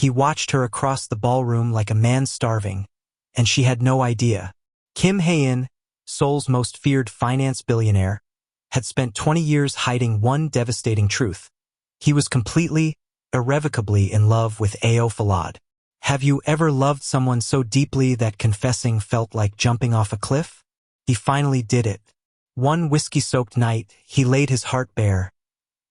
He watched her across the ballroom like a man starving, and she had no idea. Kim Hae-In, Seoul's most feared finance billionaire, had spent 20 years hiding one devastating truth. He was completely, irrevocably in love with Ayo Falade. Have you ever loved someone so deeply that confessing felt like jumping off a cliff? He finally did it. One whiskey-soaked night, he laid his heart bare.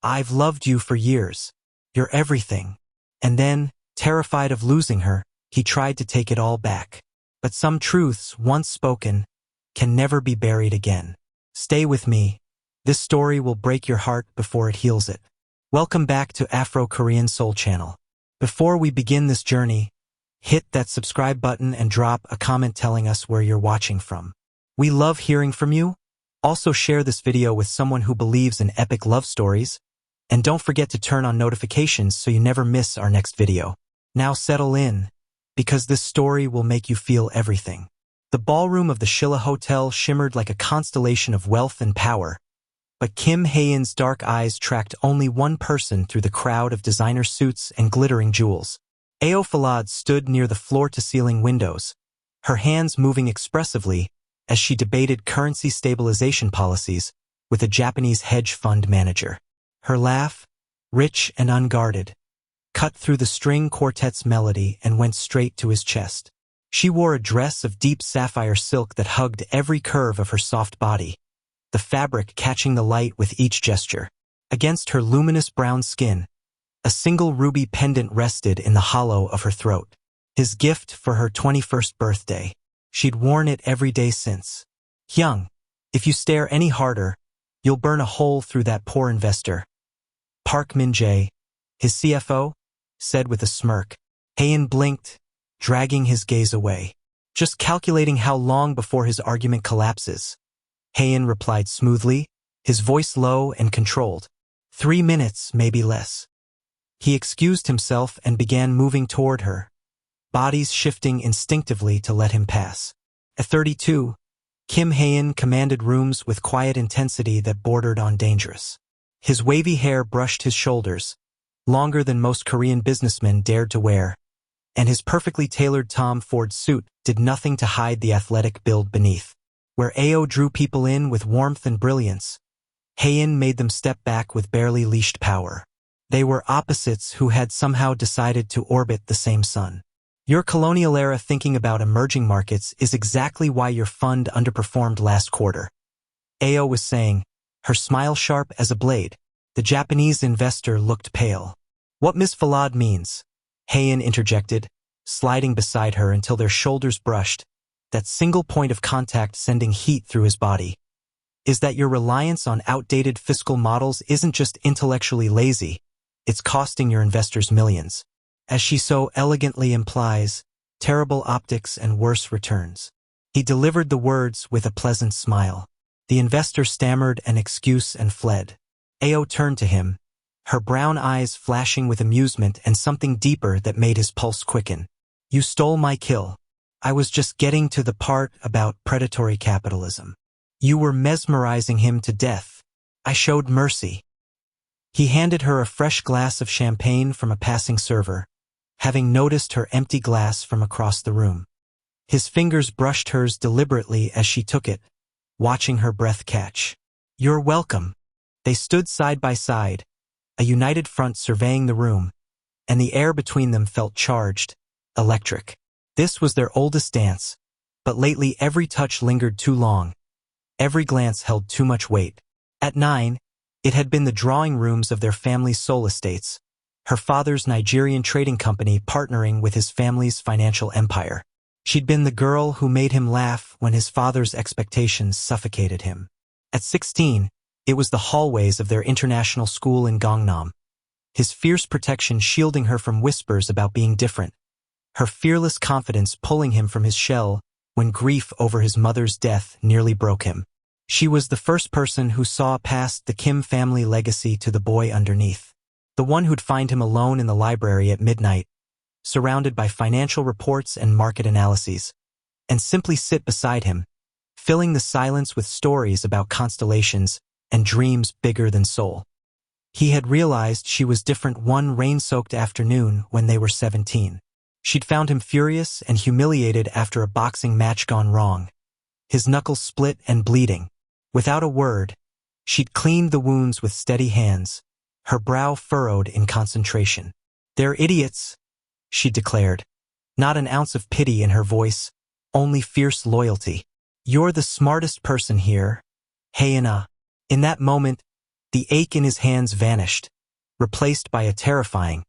I've loved you for years. You're everything. And then, terrified of losing her, he tried to take it all back. But some truths, once spoken, can never be buried again. Stay with me. This story will break your heart before it heals it. Welcome back to Afro-Korean Soul Channel. Before we begin this journey, hit that subscribe button and drop a comment telling us where you're watching from. We love hearing from you. Also share this video with someone who believes in epic love stories. And don't forget to turn on notifications so you never miss our next video. Now settle in, because this story will make you feel everything. The ballroom of the Shilla Hotel shimmered like a constellation of wealth and power, but Kim Hae-In's dark eyes tracked only one person through the crowd of designer suits and glittering jewels. Ayo Falade stood near the floor-to-ceiling windows, her hands moving expressively as she debated currency stabilization policies with a Japanese hedge fund manager. Her laugh, rich and unguarded, cut through the string quartet's melody and went straight to his chest. She wore a dress of deep sapphire silk that hugged every curve of her soft body, the fabric catching the light with each gesture. Against her luminous brown skin, a single ruby pendant rested in the hollow of her throat. His gift for her 21st birthday. She'd worn it every day since. Hyung, if you stare any harder, you'll burn a hole through that poor investor. Park Min-jae, his CFO, said with a smirk. Hae-In blinked, dragging his gaze away. Just calculating how long before his argument collapses. Hae-In replied smoothly, his voice low and controlled. 3 minutes, maybe less. He excused himself and began moving toward her, bodies shifting instinctively to let him pass. At 32, Kim Hae-In commanded rooms with quiet intensity that bordered on dangerous. His wavy hair brushed his shoulders, longer than most Korean businessmen dared to wear, and his perfectly tailored Tom Ford suit did nothing to hide the athletic build beneath. Where Ayo drew people in with warmth and brilliance, Hae-In made them step back with barely leashed power. They were opposites who had somehow decided to orbit the same sun. Your colonial-era thinking about emerging markets is exactly why your fund underperformed last quarter. Ayo was saying, her smile sharp as a blade. The Japanese investor looked pale. What Miss Falade means, Hae-In interjected, sliding beside her until their shoulders brushed, that single point of contact sending heat through his body, is that your reliance on outdated fiscal models isn't just intellectually lazy, it's costing your investors millions. As she so elegantly implies, terrible optics and worse returns. He delivered the words with a pleasant smile. The investor stammered an excuse and fled. Ayo turned to him, her brown eyes flashing with amusement and something deeper that made his pulse quicken. You stole my kill. I was just getting to the part about predatory capitalism. You were mesmerizing him to death. I showed mercy. He handed her a fresh glass of champagne from a passing server, having noticed her empty glass from across the room. His fingers brushed hers deliberately as she took it, watching her breath catch. You're welcome. They stood side by side, a united front surveying the room, and the air between them felt charged, electric. This was their oldest dance, but lately every touch lingered too long. Every glance held too much weight. At 9, it had been the drawing rooms of their family's Seoul estates, her father's Nigerian trading company partnering with his family's financial empire. She'd been the girl who made him laugh when his father's expectations suffocated him. At 16, it was the hallways of their international school in Gangnam, his fierce protection shielding her from whispers about being different, her fearless confidence pulling him from his shell when grief over his mother's death nearly broke him. She was the first person who saw past the Kim family legacy to the boy underneath, the one who'd find him alone in the library at midnight, surrounded by financial reports and market analyses, and simply sit beside him, filling the silence with stories about constellations and dreams bigger than Seoul. He had realized she was different one rain-soaked afternoon when they were 17. She'd found him furious and humiliated after a boxing match gone wrong, his knuckles split and bleeding. Without a word, she'd cleaned the wounds with steady hands, her brow furrowed in concentration. "They're idiots," she declared, not an ounce of pity in her voice, only fierce loyalty. "You're the smartest person here, Hae-In." In that moment, the ache in his hands vanished, replaced by a terrifying,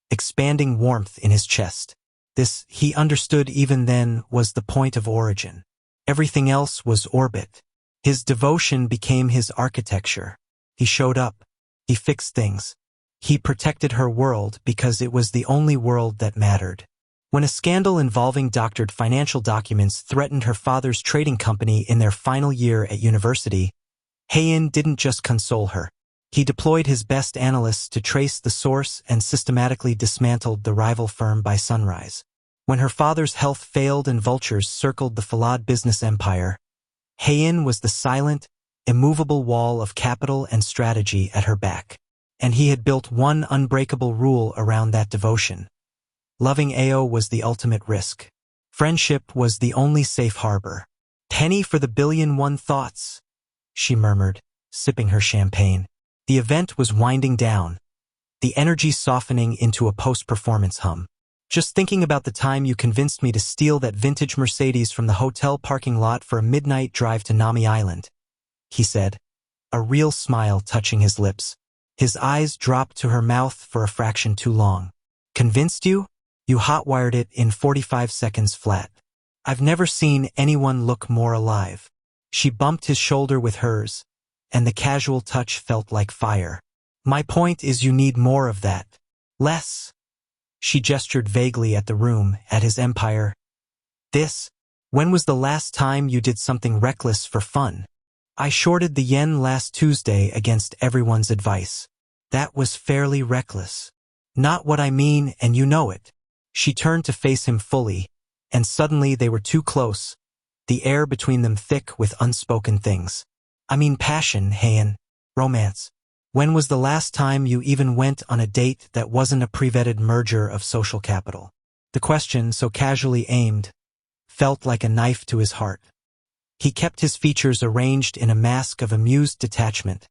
expanding warmth in his chest. This, he understood even then, was the point of origin. Everything else was orbit. His devotion became his architecture. He showed up. He fixed things. He protected her world because it was the only world that mattered. When a scandal involving doctored financial documents threatened her father's trading company in their final year at university, Hae-In didn't just console her. He deployed his best analysts to trace the source and systematically dismantled the rival firm by sunrise. When her father's health failed and vultures circled the Falade business empire, Hae-In was the silent, immovable wall of capital and strategy at her back. And he had built one unbreakable rule around that devotion. Loving Ayo was the ultimate risk. Friendship was the only safe harbor. "Penny for the billion-one thoughts," she murmured, sipping her champagne. The event was winding down, the energy softening into a post-performance hum. "Just thinking about the time you convinced me to steal that vintage Mercedes from the hotel parking lot for a midnight drive to Nami Island," he said, a real smile touching his lips. His eyes dropped to her mouth for a fraction too long. "Convinced you? You hotwired it in 45 seconds flat. I've never seen anyone look more alive." She bumped his shoulder with hers, and the casual touch felt like fire. "My point is you need more of that. Less." She gestured vaguely at the room, at his empire. "This? When was the last time you did something reckless for fun?" "I shorted the yen last Tuesday against everyone's advice. That was fairly reckless." "Not what I mean, and you know it." She turned to face him fully, and suddenly they were too close, the air between them thick with unspoken things. "I mean passion, Hae-In. Romance. When was the last time you even went on a date that wasn't a pre-vetted merger of social capital?" The question, so casually aimed, felt like a knife to his heart. He kept his features arranged in a mask of amused detachment,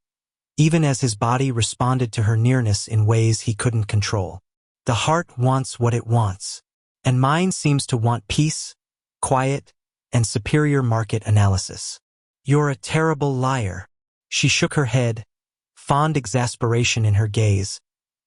even as his body responded to her nearness in ways he couldn't control. "The heart wants what it wants, and mine seems to want peace, quiet, and superior market analysis." "You're a terrible liar." She shook her head, fond exasperation in her gaze,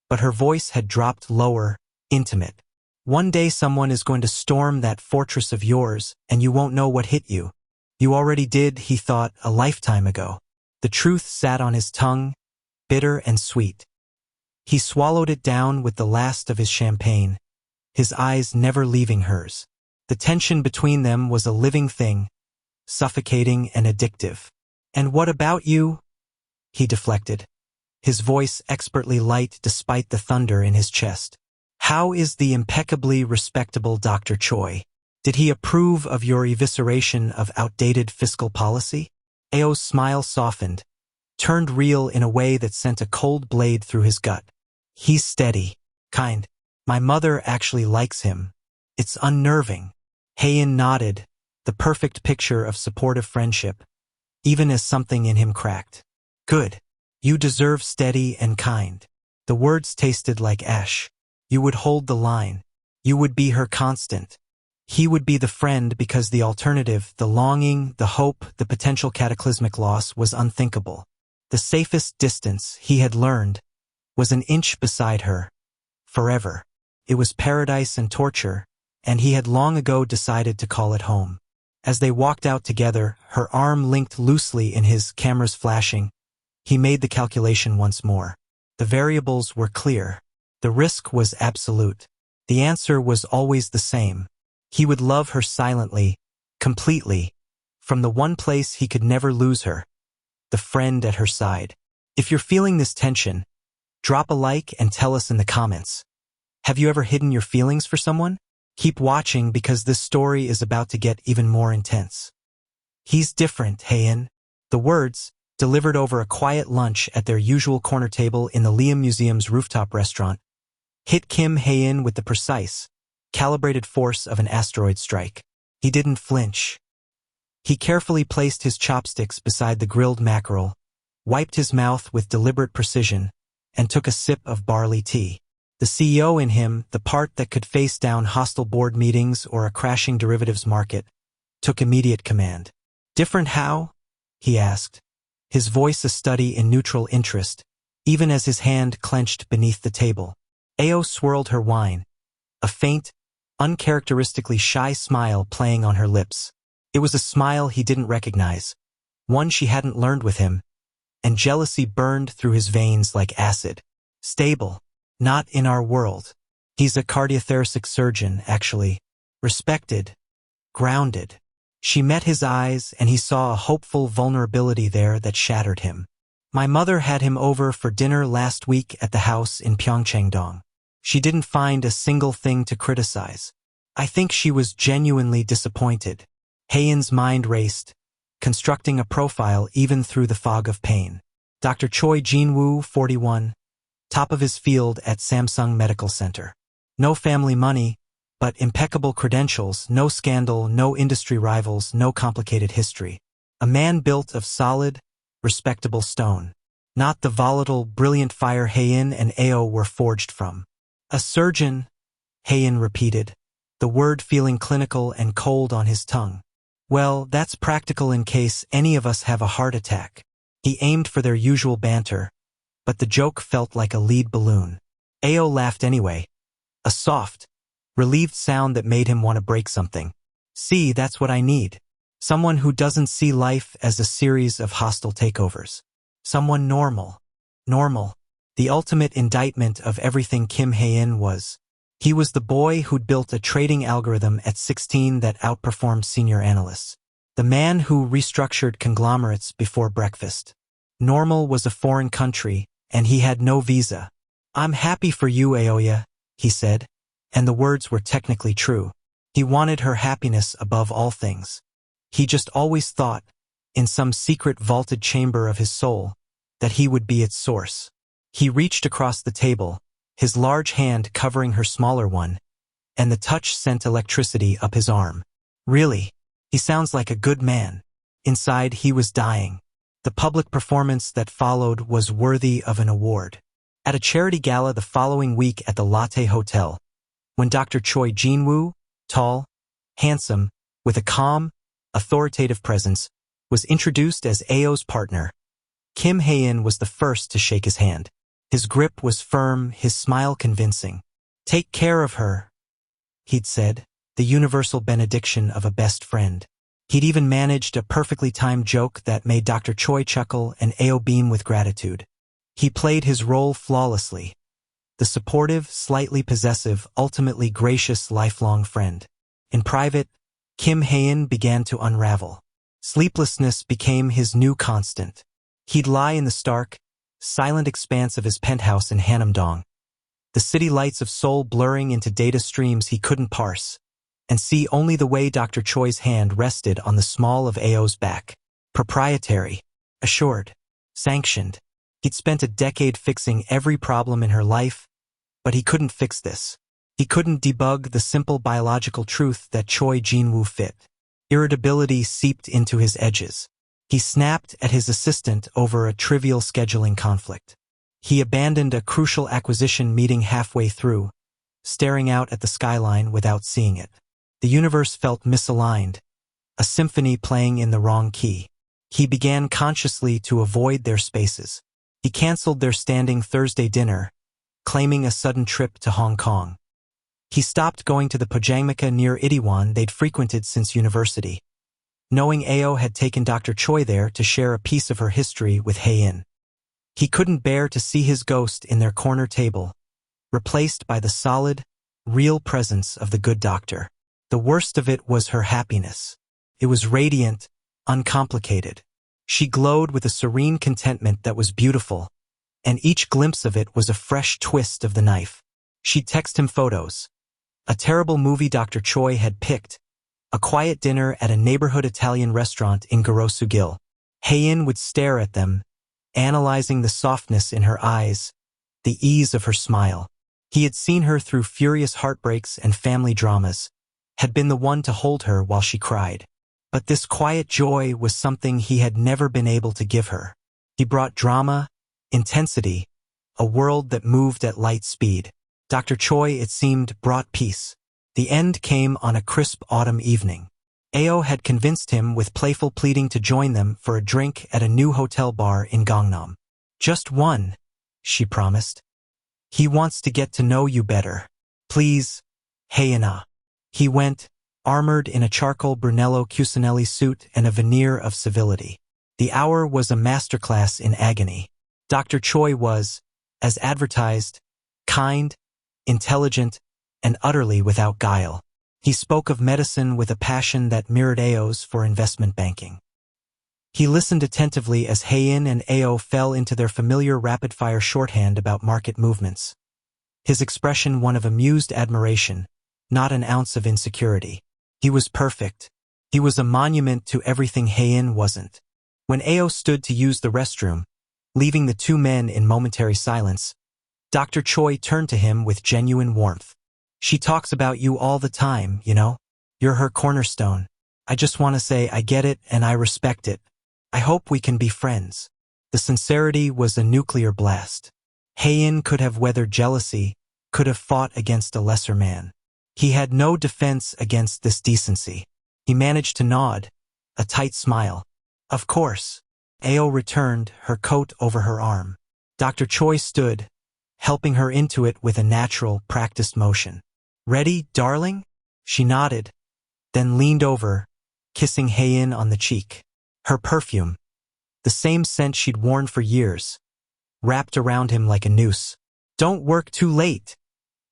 but her voice had dropped lower, intimate. "One day someone is going to storm that fortress of yours, and you won't know what hit you. You already did," he thought, a lifetime ago. The truth sat on his tongue, bitter and sweet. He swallowed it down with the last of his champagne, his eyes never leaving hers. The tension between them was a living thing, suffocating and addictive. "And what about you?" he deflected, his voice expertly light despite the thunder in his chest. "How is the impeccably respectable Dr. Choi? Did he approve of your evisceration of outdated fiscal policy?" Ayo's smile softened, turned real in a way that sent a cold blade through his gut. "He's steady, kind. My mother actually likes him. It's unnerving." Hae-In nodded, the perfect picture of supportive friendship, even as something in him cracked. "Good. You deserve steady and kind." The words tasted like ash. You would hold the line. You would be her constant. He would be the friend because the alternative, the longing, the hope, the potential cataclysmic loss was unthinkable. The safest distance, he had learned, was an inch beside her. Forever. It was paradise and torture, and he had long ago decided to call it home. As they walked out together, her arm linked loosely in his, cameras flashing, he made the calculation once more. The variables were clear. The risk was absolute. The answer was always the same. He would love her silently, completely, from the one place he could never lose her, the friend at her side. If you're feeling this tension, drop a like and tell us in the comments. Have you ever hidden your feelings for someone? Keep watching because this story is about to get even more intense. "He's different, Hae-In." The words, delivered over a quiet lunch at their usual corner table in the Liam Museum's rooftop restaurant, hit Kim Hae-In with the precise, calibrated force of an asteroid strike. He didn't flinch. He carefully placed his chopsticks beside the grilled mackerel, wiped his mouth with deliberate precision, and took a sip of barley tea. The CEO in him, the part that could face down hostile board meetings or a crashing derivatives market, took immediate command. "Different how?" he asked, his voice a study in neutral interest, even as his hand clenched beneath the table. Ayo swirled her wine, a faint, uncharacteristically shy smile playing on her lips. It was a smile he didn't recognize, one she hadn't learned with him, and jealousy burned through his veins like acid. "Stable. Not in our world. He's a cardiothoracic surgeon, actually. Respected. Grounded." She met his eyes, and he saw a hopeful vulnerability there that shattered him. "My mother had him over for dinner last week at the house in Pyeongchang-dong. She didn't find a single thing to criticize. I think she was genuinely disappointed." Hae-In's mind raced, constructing a profile even through the fog of pain. Dr. Choi Jin-woo, 41, top of his field at Samsung Medical Center. No family money, but impeccable credentials, no scandal, no industry rivals, no complicated history. A man built of solid, respectable stone. Not the volatile, brilliant fire Hae-In and Ayo were forged from. "A surgeon," Hae-In repeated, the word feeling clinical and cold on his tongue. "Well, that's practical in case any of us have a heart attack." He aimed for their usual banter, but the joke felt like a lead balloon. Ayo laughed anyway, a soft, relieved sound that made him want to break something. "See, that's what I need. Someone who doesn't see life as a series of hostile takeovers. Someone normal." Normal. The ultimate indictment of everything Kim Hae-In was. He was the boy who'd built a trading algorithm at 16 that outperformed senior analysts. The man who restructured conglomerates before breakfast. Normal was a foreign country, and he had no visa. "I'm happy for you, Aoya," he said, and the words were technically true. He wanted her happiness above all things. He just always thought, in some secret vaulted chamber of his soul, that he would be its source. He reached across the table, his large hand covering her smaller one, and the touch sent electricity up his arm. "Really? He sounds like a good man." Inside, he was dying. The public performance that followed was worthy of an award. At a charity gala the following week at the Lotte Hotel, when Dr. Choi Jin-woo, tall, handsome, with a calm, authoritative presence, was introduced as Ayo's partner, Kim Hae-In was the first to shake his hand. His grip was firm, his smile convincing. "Take care of her," he'd said, the universal benediction of a best friend. He'd even managed a perfectly timed joke that made Dr. Choi chuckle and Ayo beam with gratitude. He played his role flawlessly. The supportive, slightly possessive, ultimately gracious lifelong friend. In private, Kim Hae-In began to unravel. Sleeplessness became his new constant. He'd lie in the stark, silent expanse of his penthouse in Hanam-dong, the city lights of Seoul blurring into data streams he couldn't parse, and see only the way Dr. Choi's hand rested on the small of Ayo's back. Proprietary, assured, sanctioned. He'd spent a decade fixing every problem in her life, but he couldn't fix this. He couldn't debug the simple biological truth that Choi Jin-woo fit. Irritability seeped into his edges. He snapped at his assistant over a trivial scheduling conflict. He abandoned a crucial acquisition meeting halfway through, staring out at the skyline without seeing it. The universe felt misaligned, a symphony playing in the wrong key. He began consciously to avoid their spaces. He canceled their standing Thursday dinner, claiming a sudden trip to Hong Kong. He stopped going to the Pojangmaka near Itaewon they'd frequented since university, knowing Ayo had taken Dr. Choi there to share a piece of her history with Hae-In. He couldn't bear to see his ghost in their corner table, replaced by the solid, real presence of the good doctor. The worst of it was her happiness. It was radiant, uncomplicated. She glowed with a serene contentment that was beautiful, and each glimpse of it was a fresh twist of the knife. She'd text him photos. A terrible movie Dr. Choi had picked, a quiet dinner at a neighborhood Italian restaurant in Gorosu-gil, Hae-In would stare at them, analyzing the softness in her eyes, the ease of her smile. He had seen her through furious heartbreaks and family dramas, had been the one to hold her while she cried. But this quiet joy was something he had never been able to give her. He brought drama, intensity, a world that moved at light speed. Dr. Choi, it seemed, brought peace. The end came on a crisp autumn evening. Ayo had convinced him with playful pleading to join them for a drink at a new hotel bar in Gangnam. "Just one," she promised. "He wants to get to know you better. Please, Hae-In." He went, armored in a charcoal Brunello Cucinelli suit and a veneer of civility. The hour was a masterclass in agony. Dr. Choi was, as advertised, kind, intelligent, and utterly without guile. He spoke of medicine with a passion that mirrored Ayo's for investment banking. He listened attentively as Hae-In and Ayo fell into their familiar rapid-fire shorthand about market movements. His expression one of amused admiration, not an ounce of insecurity. He was perfect. He was a monument to everything Hae-In wasn't. When Ayo stood to use the restroom, leaving the two men in momentary silence, Dr. Choi turned to him with genuine warmth. "She talks about you all the time, you know? You're her cornerstone. I just want to say I get it and I respect it. I hope we can be friends." The sincerity was a nuclear blast. Hae-In could have weathered jealousy, could have fought against a lesser man. He had no defense against this decency. He managed to nod, a tight smile. "Of course." Ayo returned, her coat over her arm. Dr. Choi stood, helping her into it with a natural, practiced motion. "Ready, darling?" She nodded, then leaned over, kissing Hae-In on the cheek. Her perfume, the same scent she'd worn for years, wrapped around him like a noose. "Don't work too late,"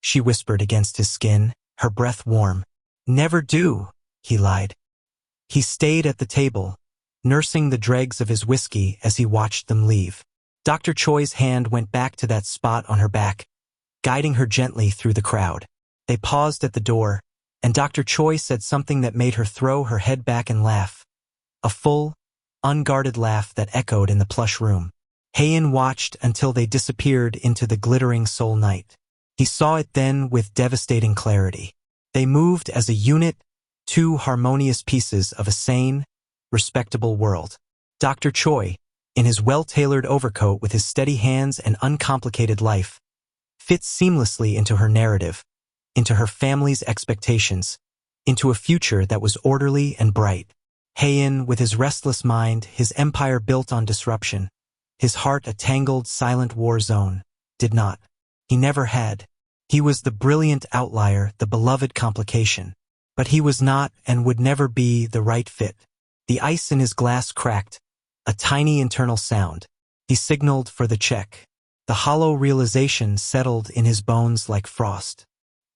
she whispered against his skin, her breath warm. "Never do," he lied. He stayed at the table, nursing the dregs of his whiskey as he watched them leave. Dr. Choi's hand went back to that spot on her back, guiding her gently through the crowd. They paused at the door, and Dr. Choi said something that made her throw her head back and laugh. A full, unguarded laugh that echoed in the plush room. Hae-In watched until they disappeared into the glittering Seoul night. He saw it then with devastating clarity. They moved as a unit, two harmonious pieces of a sane, respectable world. Dr. Choi, in his well-tailored overcoat with his steady hands and uncomplicated life, fits seamlessly into her narrative, into her family's expectations, into a future that was orderly and bright. Hae-In, with his restless mind, his empire built on disruption, his heart a tangled, silent war zone, did not. He never had. He was the brilliant outlier, the beloved complication. But he was not and would never be the right fit. The ice in his glass cracked, a tiny internal sound. He signaled for the check. The hollow realization settled in his bones like frost.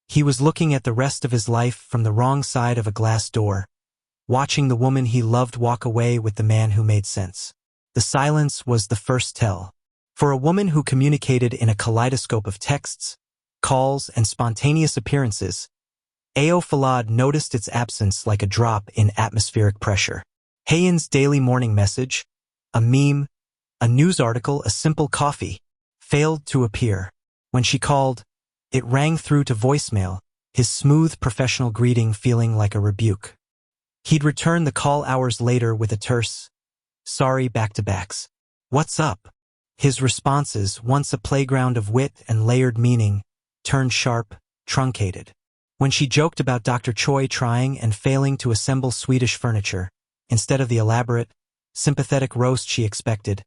He was looking at the rest of his life from the wrong side of a glass door, watching the woman he loved walk away with the man who made sense. The silence was the first tell. For a woman who communicated in a kaleidoscope of texts, calls, and spontaneous appearances, Ayo Falade noticed its absence like a drop in atmospheric pressure. Hae-In's daily morning message, a meme, a news article, a simple coffee, failed to appear. When she called, it rang through to voicemail, his smooth professional greeting feeling like a rebuke. He'd return the call hours later with a terse, "Sorry, back-to-backs." "What's up?" His responses, once a playground of wit and layered meaning, turned sharp, truncated. When she joked about Dr. Choi trying and failing to assemble Swedish furniture, instead of the elaborate, sympathetic roast she expected,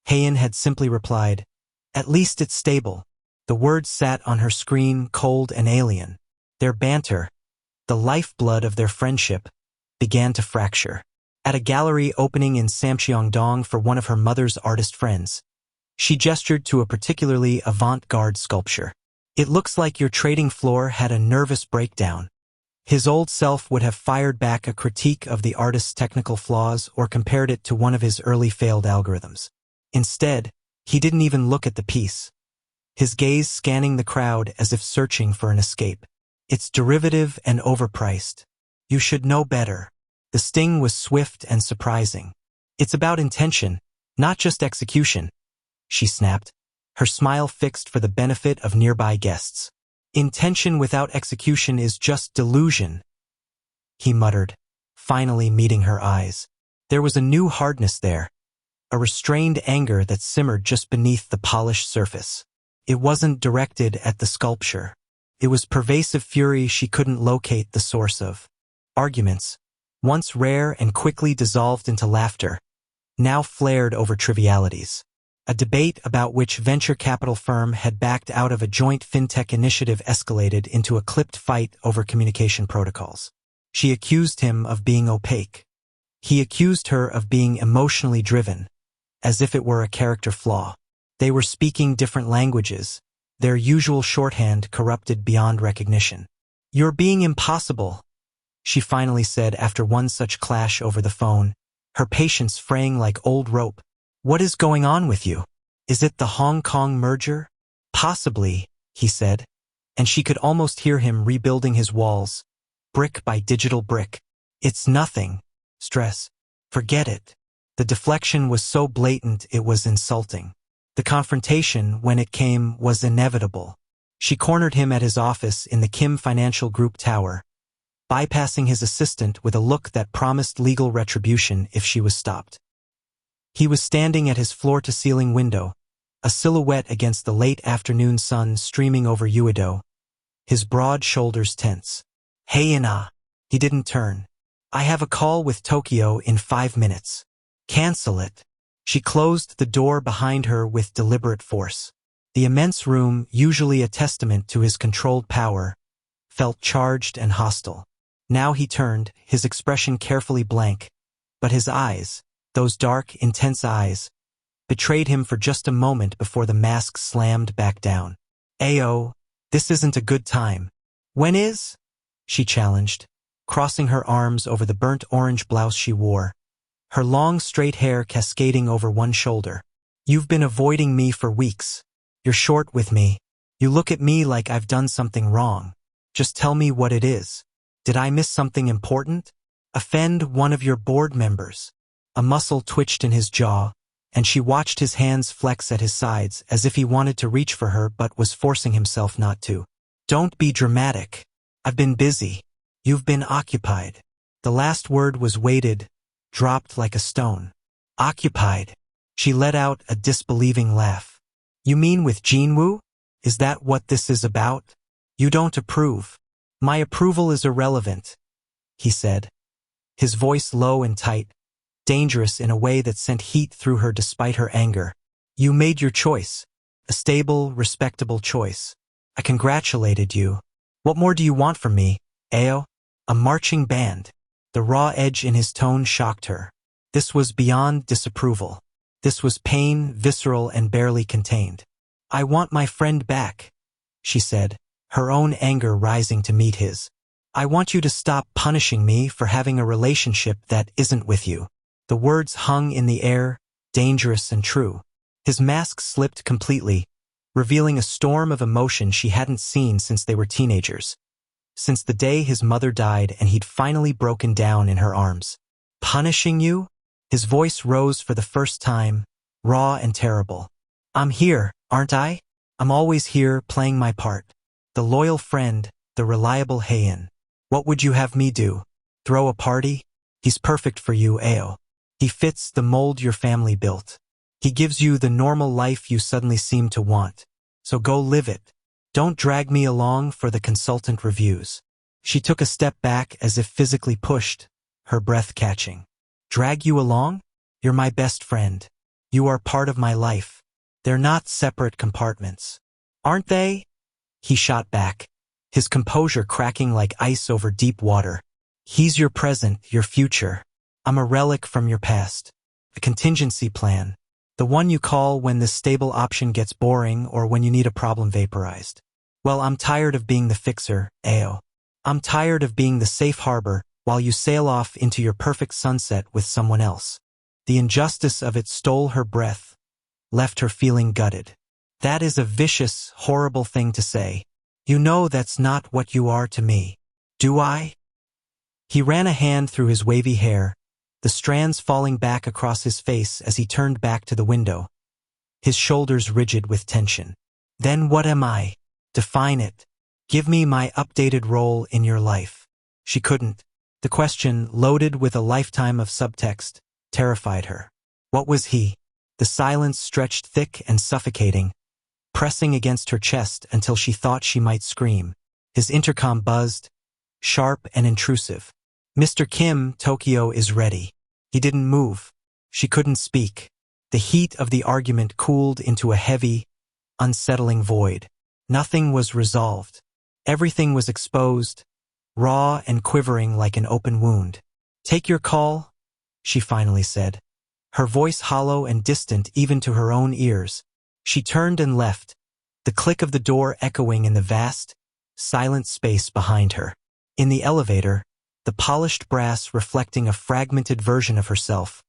Hae-In had simply replied, "At least it's stable." The words sat on her screen cold and alien. Their banter, the lifeblood of their friendship, began to fracture. At a gallery opening in Samcheong-dong for one of her mother's artist friends, she gestured to a particularly avant-garde sculpture. "It looks like your trading floor had a nervous breakdown." His old self would have fired back a critique of the artist's technical flaws or compared it to one of his early failed algorithms. Instead, he didn't even look at the piece, his gaze scanning the crowd as if searching for an escape. "It's derivative and overpriced. You should know better." The sting was swift and surprising. It's about intention, not just execution, she snapped, her smile fixed for the benefit of nearby guests. Intention without execution is just delusion, he muttered, finally meeting her eyes. There was a new hardness there, a restrained anger that simmered just beneath the polished surface. It wasn't directed at the sculpture. It was pervasive fury she couldn't locate the source of. Arguments, once rare and quickly dissolved into laughter, now flared over trivialities. A debate about which venture capital firm had backed out of a joint fintech initiative escalated into a clipped fight over communication protocols. She accused him of being opaque. He accused her of being emotionally driven, as if it were a character flaw. They were speaking different languages, their usual shorthand corrupted beyond recognition. "You're being impossible," she finally said after one such clash over the phone, her patience fraying like old rope. "What is going on with you? Is it the Hong Kong merger?" "Possibly," he said, and she could almost hear him rebuilding his walls, brick by digital brick. "It's nothing. Stress. Forget it." The deflection was so blatant it was insulting. The confrontation, when it came, was inevitable. She cornered him at his office in the Kim Financial Group tower, bypassing his assistant with a look that promised legal retribution if she was stopped. He was standing at his floor-to-ceiling window, a silhouette against the late afternoon sun streaming over Uedo, his broad shoulders tense. "Hae-In." He didn't turn. "I have a call with Tokyo in 5 minutes. Cancel it." She closed the door behind her with deliberate force. The immense room, usually a testament to his controlled power, felt charged and hostile. Now he turned, his expression carefully blank, but his eyes, those dark, intense eyes, betrayed him for just a moment before the mask slammed back down. "Ayo, this isn't a good time." "When is?" she challenged, crossing her arms over the burnt orange blouse she wore, her long straight hair cascading over one shoulder. "You've been avoiding me for weeks. You're short with me. You look at me like I've done something wrong. Just tell me what it is. Did I miss something important? Offend one of your board members?" A muscle twitched in his jaw, and she watched his hands flex at his sides as if he wanted to reach for her but was forcing himself not to. "Don't be dramatic. I've been busy. You've been occupied." The last word was weighted, dropped like a stone. "Occupied." She let out a disbelieving laugh. "You mean with Jinwoo? Is that what this is about? You don't approve." "My approval is irrelevant," he said, his voice low and tight, dangerous in a way that sent heat through her despite her anger. "You made your choice. A stable, respectable choice. I congratulated you. What more do you want from me, Ayo?" A marching band. The raw edge in his tone shocked her. This was beyond disapproval. This was pain, visceral and barely contained. "I want my friend back," she said, her own anger rising to meet his. "I want you to stop punishing me for having a relationship that isn't with you." The words hung in the air, dangerous and true. His mask slipped completely, revealing a storm of emotion she hadn't seen since they were teenagers. Since the day his mother died and he'd finally broken down in her arms. "Punishing you?" His voice rose for the first time, raw and terrible. "I'm here, aren't I? I'm always here, playing my part. The loyal friend, the reliable Hae-In. What would you have me do? Throw a party? He's perfect for you, Ayo. He fits the mold your family built. He gives you the normal life you suddenly seem to want. So go live it. Don't drag me along for the consultant reviews." She took a step back as if physically pushed, her breath catching. "Drag you along? You're my best friend. You are part of my life. They're not separate compartments." "Aren't they?" He shot back, his composure cracking like ice over deep water. "He's your present, your future. I'm a relic from your past. A contingency plan. The one you call when the stable option gets boring or when you need a problem vaporized. Well, I'm tired of being the fixer, Ayo. I'm tired of being the safe harbor while you sail off into your perfect sunset with someone else." The injustice of it stole her breath, left her feeling gutted. "That is a vicious, horrible thing to say. You know that's not what you are to me. Do I?" He ran a hand through his wavy hair, the strands falling back across his face as he turned back to the window, his shoulders rigid with tension. Then what am I? Define it. Give me my updated role in your life. She couldn't. The question, loaded with a lifetime of subtext, terrified her. What was he? The silence stretched thick and suffocating, pressing against her chest until she thought she might scream. His intercom buzzed, sharp and intrusive. Mr. Kim, Tokyo is ready. He didn't move. She couldn't speak. The heat of the argument cooled into a heavy, unsettling void. Nothing was resolved. Everything was exposed, raw and quivering like an open wound. Take your call, she finally said, her voice hollow and distant even to her own ears. She turned and left, the click of the door echoing in the vast, silent space behind her. In the elevator, the polished brass reflecting a fragmented version of herself,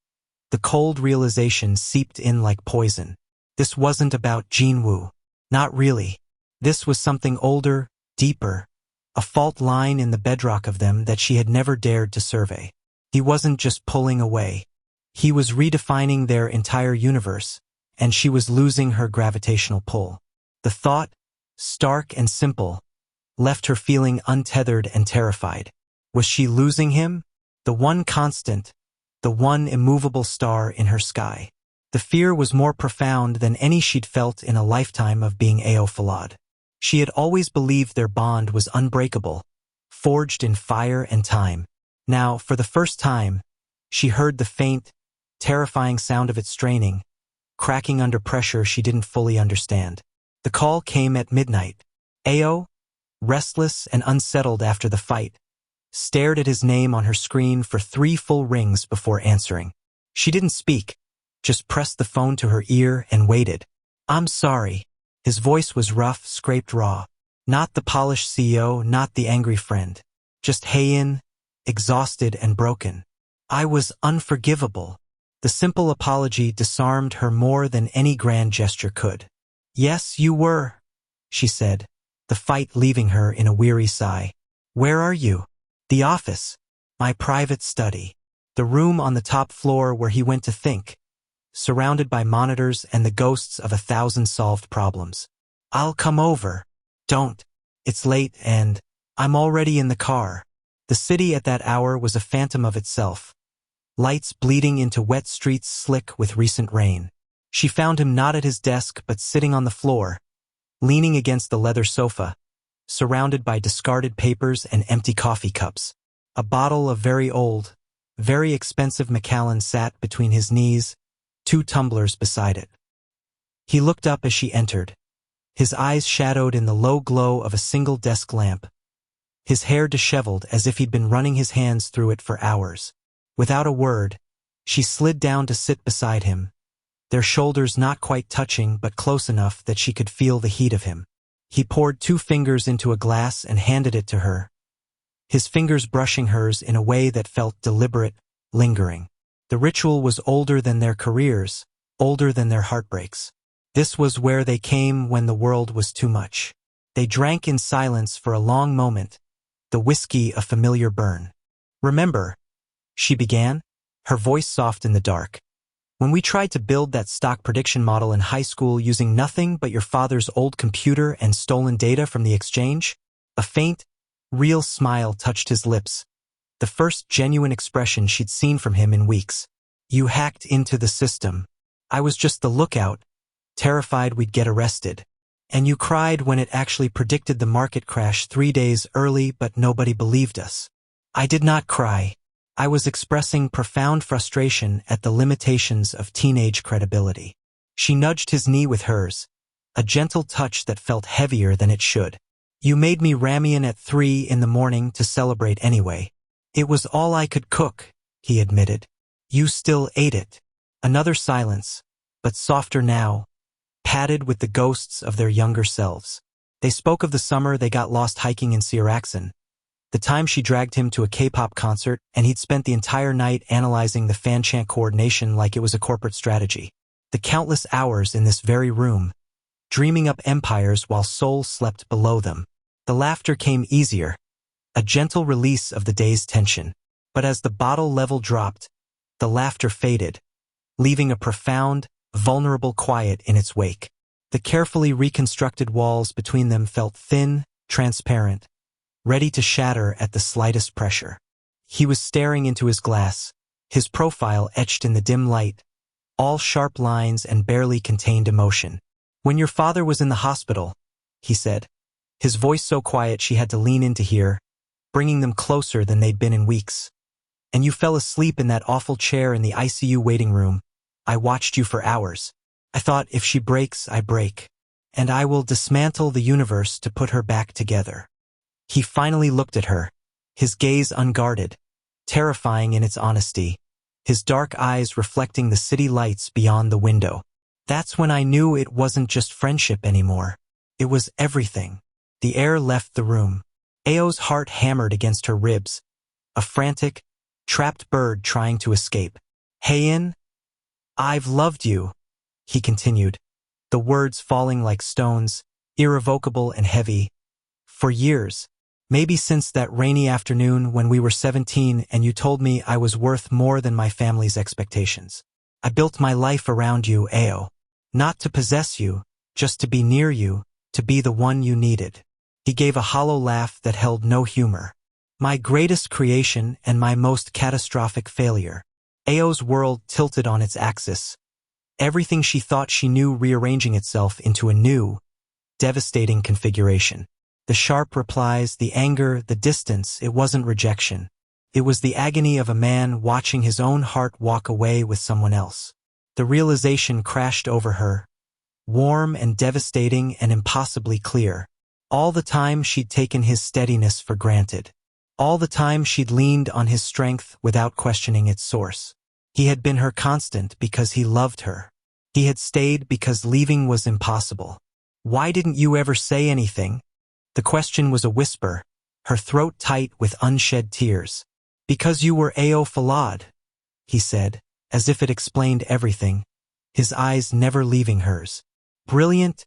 the cold realization seeped in like poison. This wasn't about Jinwoo. Not really. This was something older, deeper, a fault line in the bedrock of them that she had never dared to survey. He wasn't just pulling away. He was redefining their entire universe, and she was losing her gravitational pull. The thought, stark and simple, left her feeling untethered and terrified. Was she losing him? The one constant, the one immovable star in her sky. The fear was more profound than any she'd felt in a lifetime of being Ayo Falade. She had always believed their bond was unbreakable, forged in fire and time. Now, for the first time, she heard the faint, terrifying sound of it straining, cracking under pressure she didn't fully understand. The call came at midnight. Ayo, restless and unsettled after the fight, stared at his name on her screen for 3 full rings before answering. She didn't speak, just pressed the phone to her ear and waited. I'm sorry. His voice was rough, scraped raw. Not the polished CEO, not the angry friend. Just Hae-In, exhausted and broken. I was unforgivable. The simple apology disarmed her more than any grand gesture could. Yes, you were, she said, the fight leaving her in a weary sigh. Where are you? The office. My private study. The room on the top floor where he went to think, surrounded by monitors and the ghosts of 1,000 solved problems. I'll come over. Don't. It's late and I'm already in the car. The city at that hour was a phantom of itself. Lights bleeding into wet streets slick with recent rain. She found him not at his desk but sitting on the floor, leaning against the leather sofa, surrounded by discarded papers and empty coffee cups. A bottle of very old, very expensive Macallan sat between his knees, 2 tumblers beside it. He looked up as she entered, his eyes shadowed in the low glow of a single desk lamp, his hair disheveled as if he'd been running his hands through it for hours. Without a word, she slid down to sit beside him, their shoulders not quite touching but close enough that she could feel the heat of him. He poured 2 fingers into a glass and handed it to her, his fingers brushing hers in a way that felt deliberate, lingering. The ritual was older than their careers, older than their heartbreaks. This was where they came when the world was too much. They drank in silence for a long moment, the whiskey a familiar burn. Remember, she began, her voice soft in the dark. When we tried to build that stock prediction model in high school using nothing but your father's old computer and stolen data from the exchange, a faint, real smile touched his lips, the first genuine expression she'd seen from him in weeks. You hacked into the system. I was just the lookout, terrified we'd get arrested. And you cried when it actually predicted the market crash 3 days early, but nobody believed us. I did not cry. I was expressing profound frustration at the limitations of teenage credibility. She nudged his knee with hers, a gentle touch that felt heavier than it should. You made me ramen at 3 in the morning to celebrate anyway. It was all I could cook, he admitted. You still ate it. Another silence, but softer now, padded with the ghosts of their younger selves. They spoke of the summer they got lost hiking in Sierraxon, the time she dragged him to a K-pop concert and he'd spent the entire night analyzing the fan chant coordination like it was a corporate strategy. The countless hours in this very room, dreaming up empires while Seoul slept below them. The laughter came easier, a gentle release of the day's tension. But as the bottle level dropped, The laughter faded, leaving a profound, vulnerable quiet in its wake. The carefully reconstructed walls between them felt thin, transparent, ready to shatter at the slightest pressure. He was staring into his glass, his profile etched in the dim light, all sharp lines and barely contained emotion. "When your father was in the hospital," he said, his voice so quiet she had to lean in to hear, bringing them closer than they'd been in weeks. "And you fell asleep in that awful chair in the ICU waiting room. I watched you for hours. I thought, if she breaks, I break. And I will dismantle the universe to put her back together." He finally looked at her, his gaze unguarded, terrifying in its honesty, his dark eyes reflecting the city lights beyond the window. "That's when I knew it wasn't just friendship anymore. It was everything." The air left the room. Ayo's heart hammered against her ribs, a frantic, trapped bird trying to escape. "Hae-In, I've loved you," he continued, the words falling like stones, irrevocable and heavy. "For years. Maybe since that rainy afternoon when we were 17 and you told me I was worth more than my family's expectations. I built my life around you, Ayo. Not to possess you, just to be near you, to be the one you needed." He gave a hollow laugh that held no humor. "My greatest creation and my most catastrophic failure." Ayo's world tilted on its axis, everything she thought she knew rearranging itself into a new, devastating configuration. The sharp replies, the anger, the distance, it wasn't rejection. It was the agony of a man watching his own heart walk away with someone else. The realization crashed over her, warm and devastating and impossibly clear. All the time she'd taken his steadiness for granted. All the time she'd leaned on his strength without questioning its source. He had been her constant because he loved her. He had stayed because leaving was impossible. "Why didn't you ever say anything?" The question was a whisper, her throat tight with unshed tears. "Because you were Ayo Falade," he said, as if it explained everything, his eyes never leaving hers. "Brilliant,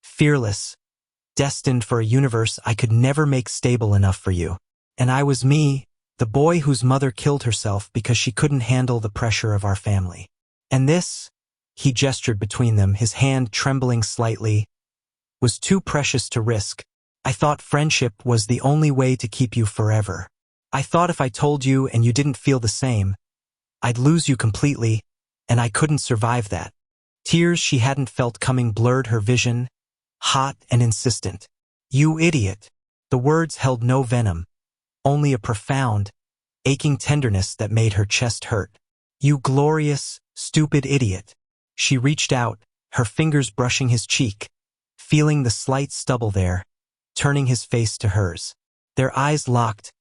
fearless, destined for a universe I could never make stable enough for you. And I was me, the boy whose mother killed herself because she couldn't handle the pressure of our family. And this," he gestured between them, his hand trembling slightly, "was too precious to risk. I thought friendship was the only way to keep you forever. I thought if I told you and you didn't feel the same, I'd lose you completely, and I couldn't survive that." Tears she hadn't felt coming blurred her vision, hot and insistent. "You idiot." The words held no venom, only a profound, aching tenderness that made her chest hurt. "You glorious, stupid idiot." She reached out, her fingers brushing his cheek, feeling the slight stubble there, turning his face to hers. Their eyes locked,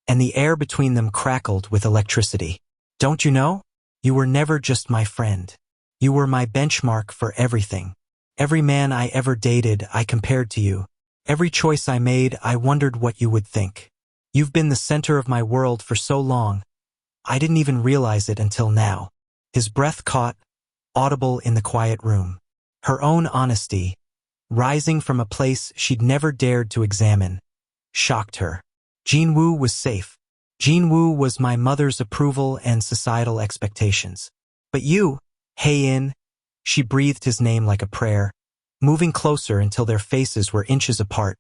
and the air between them crackled with electricity. "Don't you know? You were never just my friend. You were my benchmark for everything. Every man I ever dated, I compared to you. Every choice I made, I wondered what you would think. You've been the center of my world for so long. I didn't even realize it until now." His breath caught, audible in the quiet room. Her own honesty, rising from a place she'd never dared to examine, shocked her. Jinwoo was safe. Jinwoo was my mother's approval and societal expectations. But you, Hae-In, she breathed his name like a prayer, moving closer until their faces were inches apart.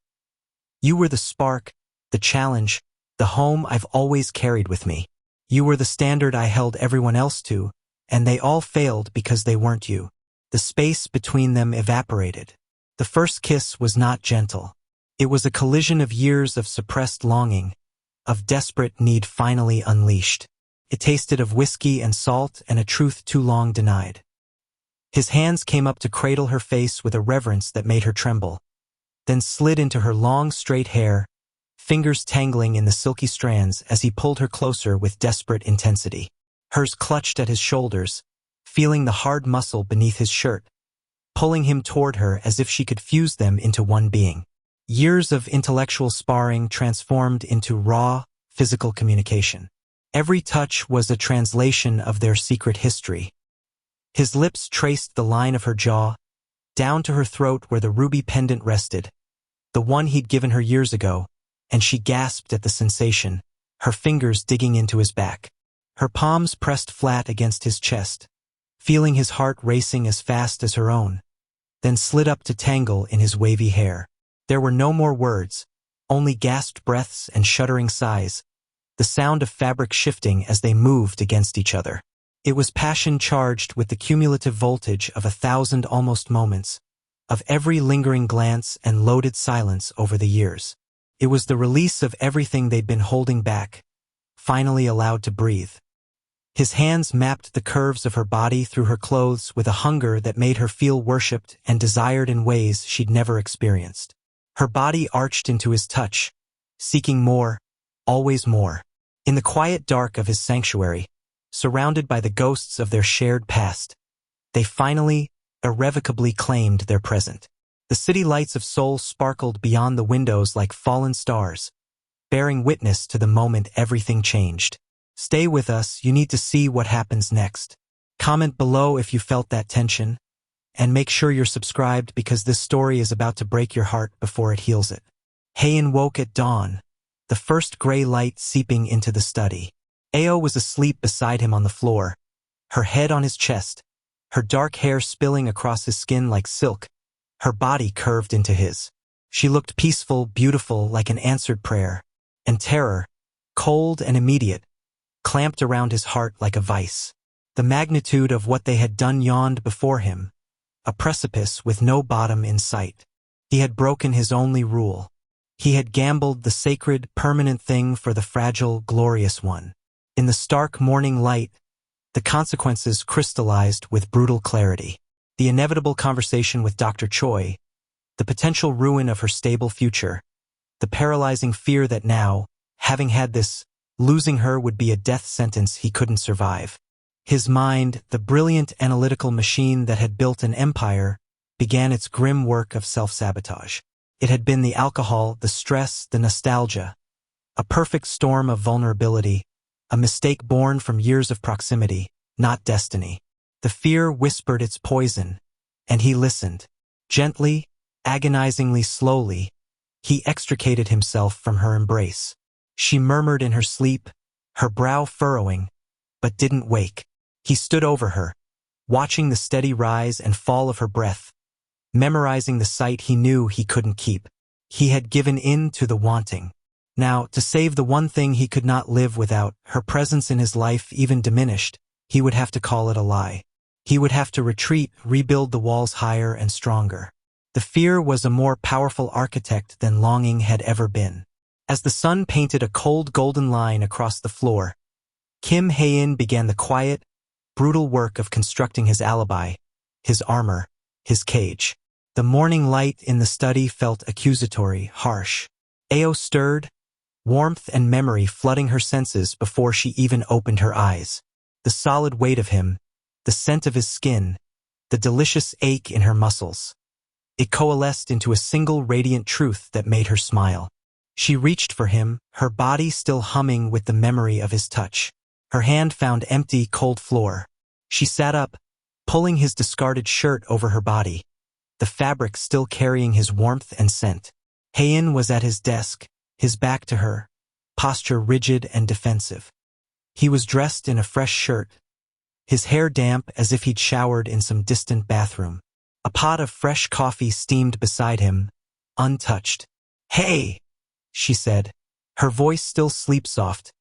"You were the spark, the challenge, the home I've always carried with me. You were the standard I held everyone else to, and they all failed because they weren't you." The space between them evaporated. The first kiss was not gentle. It was a collision of years of suppressed longing, of desperate need finally unleashed. It tasted of whiskey and salt and a truth too long denied. His hands came up to cradle her face with a reverence that made her tremble, then slid into her long, straight hair, fingers tangling in the silky strands as he pulled her closer with desperate intensity. Hers clutched at his shoulders, feeling the hard muscle beneath his shirt, pulling him toward her as if she could fuse them into one being. Years of intellectual sparring transformed into raw, physical communication. Every touch was a translation of their secret history. His lips traced the line of her jaw, down to her throat where the ruby pendant rested, the one he'd given her years ago, and she gasped at the sensation, her fingers digging into his back. Her palms pressed flat against his chest, feeling his heart racing as fast as her own, then slid up to tangle in his wavy hair. There were no more words, only gasped breaths and shuddering sighs, the sound of fabric shifting as they moved against each other. It was passion charged with the cumulative voltage of 1,000 almost moments, of every lingering glance and loaded silence over the years. It was the release of everything they'd been holding back, finally allowed to breathe. His hands mapped the curves of her body through her clothes with a hunger that made her feel worshipped and desired in ways she'd never experienced. Her body arched into his touch, seeking more, always more. In the quiet dark of his sanctuary, surrounded by the ghosts of their shared past, they finally, irrevocably claimed their present. The city lights of Seoul sparkled beyond the windows like fallen stars, bearing witness to the moment everything changed. Stay with us, you need to see what happens next. Comment below if you felt that tension, and make sure you're subscribed because this story is about to break your heart before it heals it. Hae-In woke at dawn, the first gray light seeping into the study. Ayo was asleep beside him on the floor, her head on his chest, her dark hair spilling across his skin like silk, her body curved into his. She looked peaceful, beautiful, like an answered prayer, and terror, cold and immediate, clamped around his heart like a vice. The magnitude of what they had done yawned before him, a precipice with no bottom in sight. He had broken his only rule. He had gambled the sacred, permanent thing for the fragile, glorious one. In the stark morning light, the consequences crystallized with brutal clarity. The inevitable conversation with Dr. Choi, the potential ruin of her stable future, the paralyzing fear that now, having had this, losing her would be a death sentence he couldn't survive. His mind, the brilliant analytical machine that had built an empire, began its grim work of self-sabotage. It had been the alcohol, the stress, the nostalgia, a perfect storm of vulnerability, a mistake born from years of proximity, not destiny. The fear whispered its poison, and he listened. Gently, agonizingly slowly, he extricated himself from her embrace. She murmured in her sleep, her brow furrowing, but didn't wake. He stood over her, watching the steady rise and fall of her breath, memorizing the sight he knew he couldn't keep. He had given in to the wanting. Now, to save the one thing he could not live without, her presence in his life even diminished, he would have to call it a lie. He would have to retreat, rebuild the walls higher and stronger. The fear was a more powerful architect than longing had ever been. As the sun painted a cold golden line across the floor, Kim Hae-In began the quiet, brutal work of constructing his alibi, his armor, his cage. The morning light in the study felt accusatory, harsh. Ayo stirred, warmth and memory flooding her senses before she even opened her eyes. The solid weight of him, the scent of his skin, the delicious ache in her muscles. It coalesced into a single radiant truth that made her smile. She reached for him, her body still humming with the memory of his touch. Her hand found empty, cold floor. She sat up, pulling his discarded shirt over her body, the fabric still carrying his warmth and scent. Hae-In was at his desk, his back to her, posture rigid and defensive. He was dressed in a fresh shirt, his hair damp as if he'd showered in some distant bathroom. A pot of fresh coffee steamed beside him, untouched. "Hey!" she said, her voice still sleep-soft,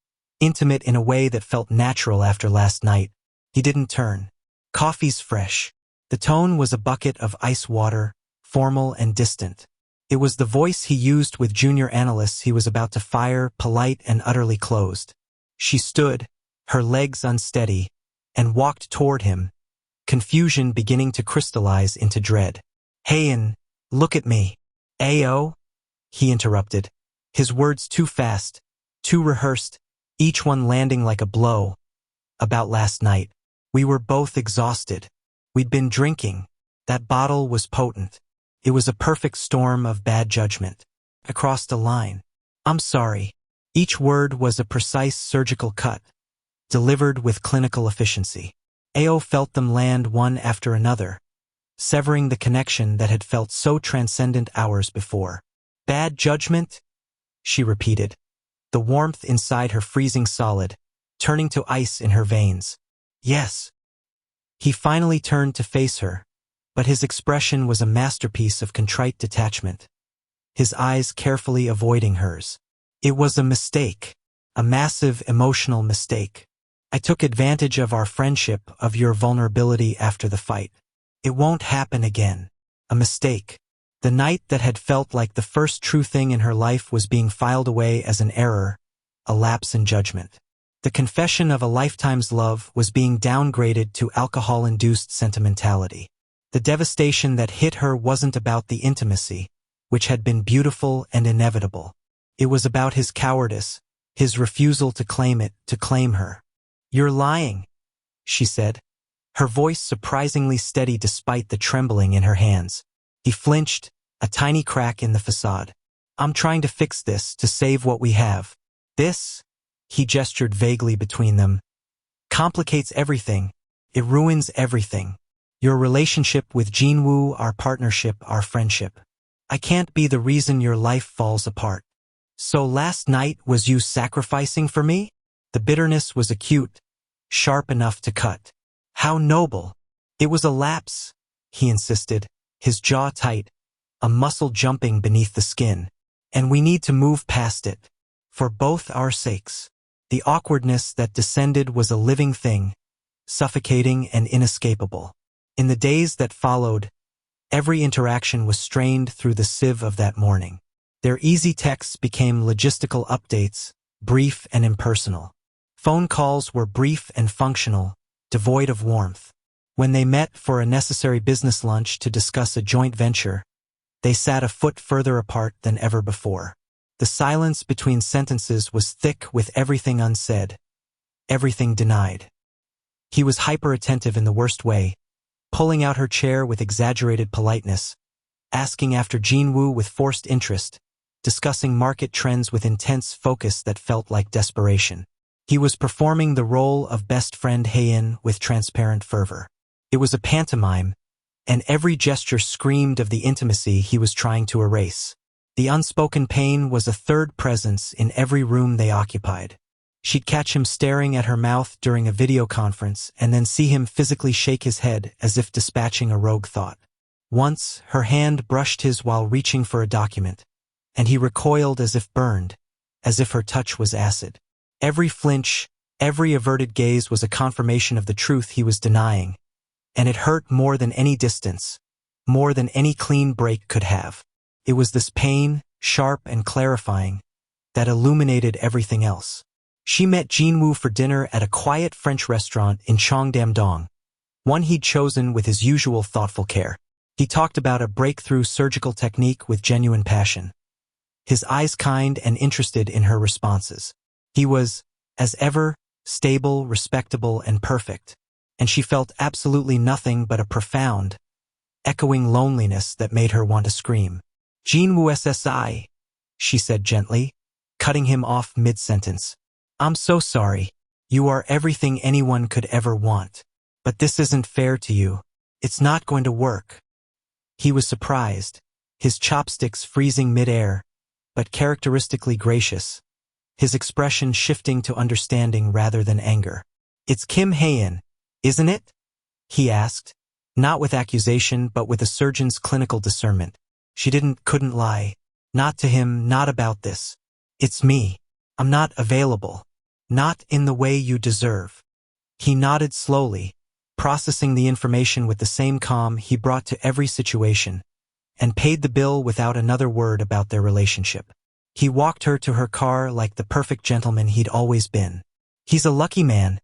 intimate in a way that felt natural after last night. He didn't turn. "Coffee's fresh." The tone was a bucket of ice water, formal and distant. It was the voice he used with junior analysts he was about to fire, polite and utterly closed. She stood, her legs unsteady, and walked toward him, confusion beginning to crystallize into dread. "Hae-In, look at me." "Ayo," he interrupted, his words too fast, too rehearsed, each one landing like a blow. "About last night. We were both exhausted. We'd been drinking. That bottle was potent. It was a perfect storm of bad judgment. I crossed a line. I'm sorry." Each word was a precise surgical cut, delivered with clinical efficiency. Ayo felt them land one after another, severing the connection that had felt so transcendent hours before. "Bad judgment?" she repeated, the warmth inside her freezing solid, turning to ice in her veins. Yes. He finally turned to face her, but his expression was a masterpiece of contrite detachment, his eyes carefully avoiding hers. It was a mistake, a massive emotional mistake. I took advantage of our friendship, of your vulnerability after the fight. It won't happen again. A mistake. The night that had felt like the first true thing in her life was being filed away as an error, a lapse in judgment. The confession of a lifetime's love was being downgraded to alcohol-induced sentimentality. The devastation that hit her wasn't about the intimacy, which had been beautiful and inevitable. It was about his cowardice, his refusal to claim it, to claim her. "You're lying," she said, her voice surprisingly steady despite the trembling in her hands. He flinched, a tiny crack in the facade. "I'm trying to fix this, to save what we have. This," he gestured vaguely between them, "complicates everything. It ruins everything. Your relationship with Jinwoo, our partnership, our friendship. I can't be the reason your life falls apart. So last night was you sacrificing for me?" The bitterness was acute, sharp enough to cut. "How noble." "It was a lapse," he insisted, his jaw tight, a muscle jumping beneath the skin. "And we need to move past it. For both our sakes." The awkwardness that descended was a living thing, suffocating and inescapable. In the days that followed, every interaction was strained through the sieve of that morning. Their easy texts became logistical updates, brief and impersonal. Phone calls were brief and functional, devoid of warmth. When they met for a necessary business lunch to discuss a joint venture, they sat a foot further apart than ever before. The silence between sentences was thick with everything unsaid, everything denied. He was hyper-attentive in the worst way, pulling out her chair with exaggerated politeness, asking after Jinwoo with forced interest, discussing market trends with intense focus that felt like desperation. He was performing the role of best friend Hae-In with transparent fervor. It was a pantomime, and every gesture screamed of the intimacy he was trying to erase. The unspoken pain was a third presence in every room they occupied. She'd catch him staring at her mouth during a video conference and then see him physically shake his head as if dispatching a rogue thought. Once, her hand brushed his while reaching for a document, and he recoiled as if burned, as if her touch was acid. Every flinch, every averted gaze was a confirmation of the truth he was denying, and it hurt more than any distance, more than any clean break could have. It was this pain, sharp and clarifying, that illuminated everything else. She met Jinwoo for dinner at a quiet French restaurant in Cheongdam-dong, one he'd chosen with his usual thoughtful care. He talked about a breakthrough surgical technique with genuine passion, his eyes kind and interested in her responses. He was, as ever, stable, respectable, and perfect, and she felt absolutely nothing but a profound, echoing loneliness that made her want to scream. "Jinwoo SSI," she said gently, cutting him off mid-sentence. "I'm so sorry. You are everything anyone could ever want. But this isn't fair to you. It's not going to work." He was surprised, his chopsticks freezing mid-air, but characteristically gracious, his expression shifting to understanding rather than anger. "It's Kim Hae-In, isn't it?" he asked, not with accusation but with a surgeon's clinical discernment. She couldn't lie. Not to him, not about this. "It's me. I'm not available. Not in the way you deserve." He nodded slowly, processing the information with the same calm he brought to every situation, and paid the bill without another word about their relationship. He walked her to her car like the perfect gentleman he'd always been. "He's a lucky man,"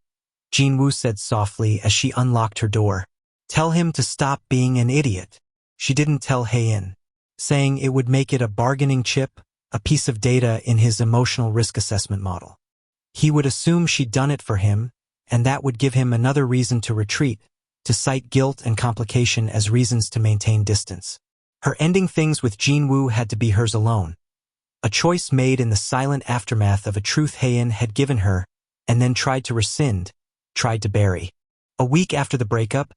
Jinwoo said softly as she unlocked her door. "Tell him to stop being an idiot." She didn't tell Hae-In, saying it would make it a bargaining chip, a piece of data in his emotional risk assessment model. He would assume she'd done it for him, and that would give him another reason to retreat, to cite guilt and complication as reasons to maintain distance. Her ending things with Jinwoo had to be hers alone, a choice made in the silent aftermath of a truth Hae-In had given her and then tried to rescind, tried to bury. A week after the breakup,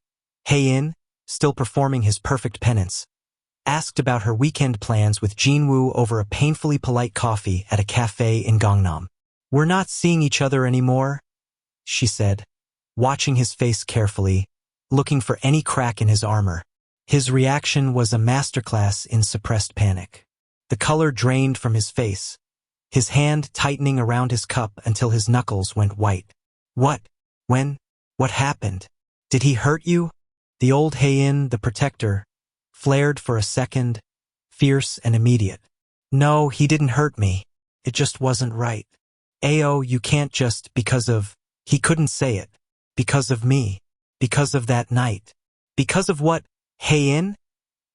Hae-In, still performing his perfect penance, asked about her weekend plans with Jinwoo over a painfully polite coffee at a cafe in Gangnam. "We're not seeing each other anymore," she said, watching his face carefully, looking for any crack in his armor. His reaction was a masterclass in suppressed panic. The color drained from his face, his hand tightening around his cup until his knuckles went white. What? When? What happened? Did he hurt you? The old Hae-In, the protector, flared for a second, fierce and immediate. No, he didn't hurt me. It just wasn't right. Ayo, you can't just because of... He couldn't say it. Because of me. Because of that night. Because of what? Hae-In?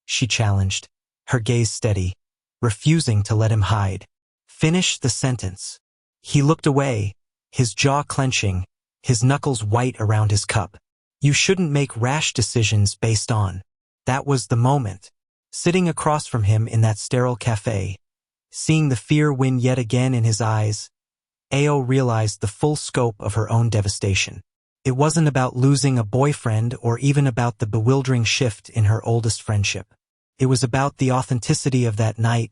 She challenged, her gaze steady, refusing to let him hide. Finish the sentence. He looked away, his jaw clenching, his knuckles white around his cup. You shouldn't make rash decisions based on. That was the moment. Sitting across from him in that sterile cafe, seeing the fear win yet again in his eyes, Ayo realized the full scope of her own devastation. It wasn't about losing a boyfriend or even about the bewildering shift in her oldest friendship. It was about the authenticity of that night,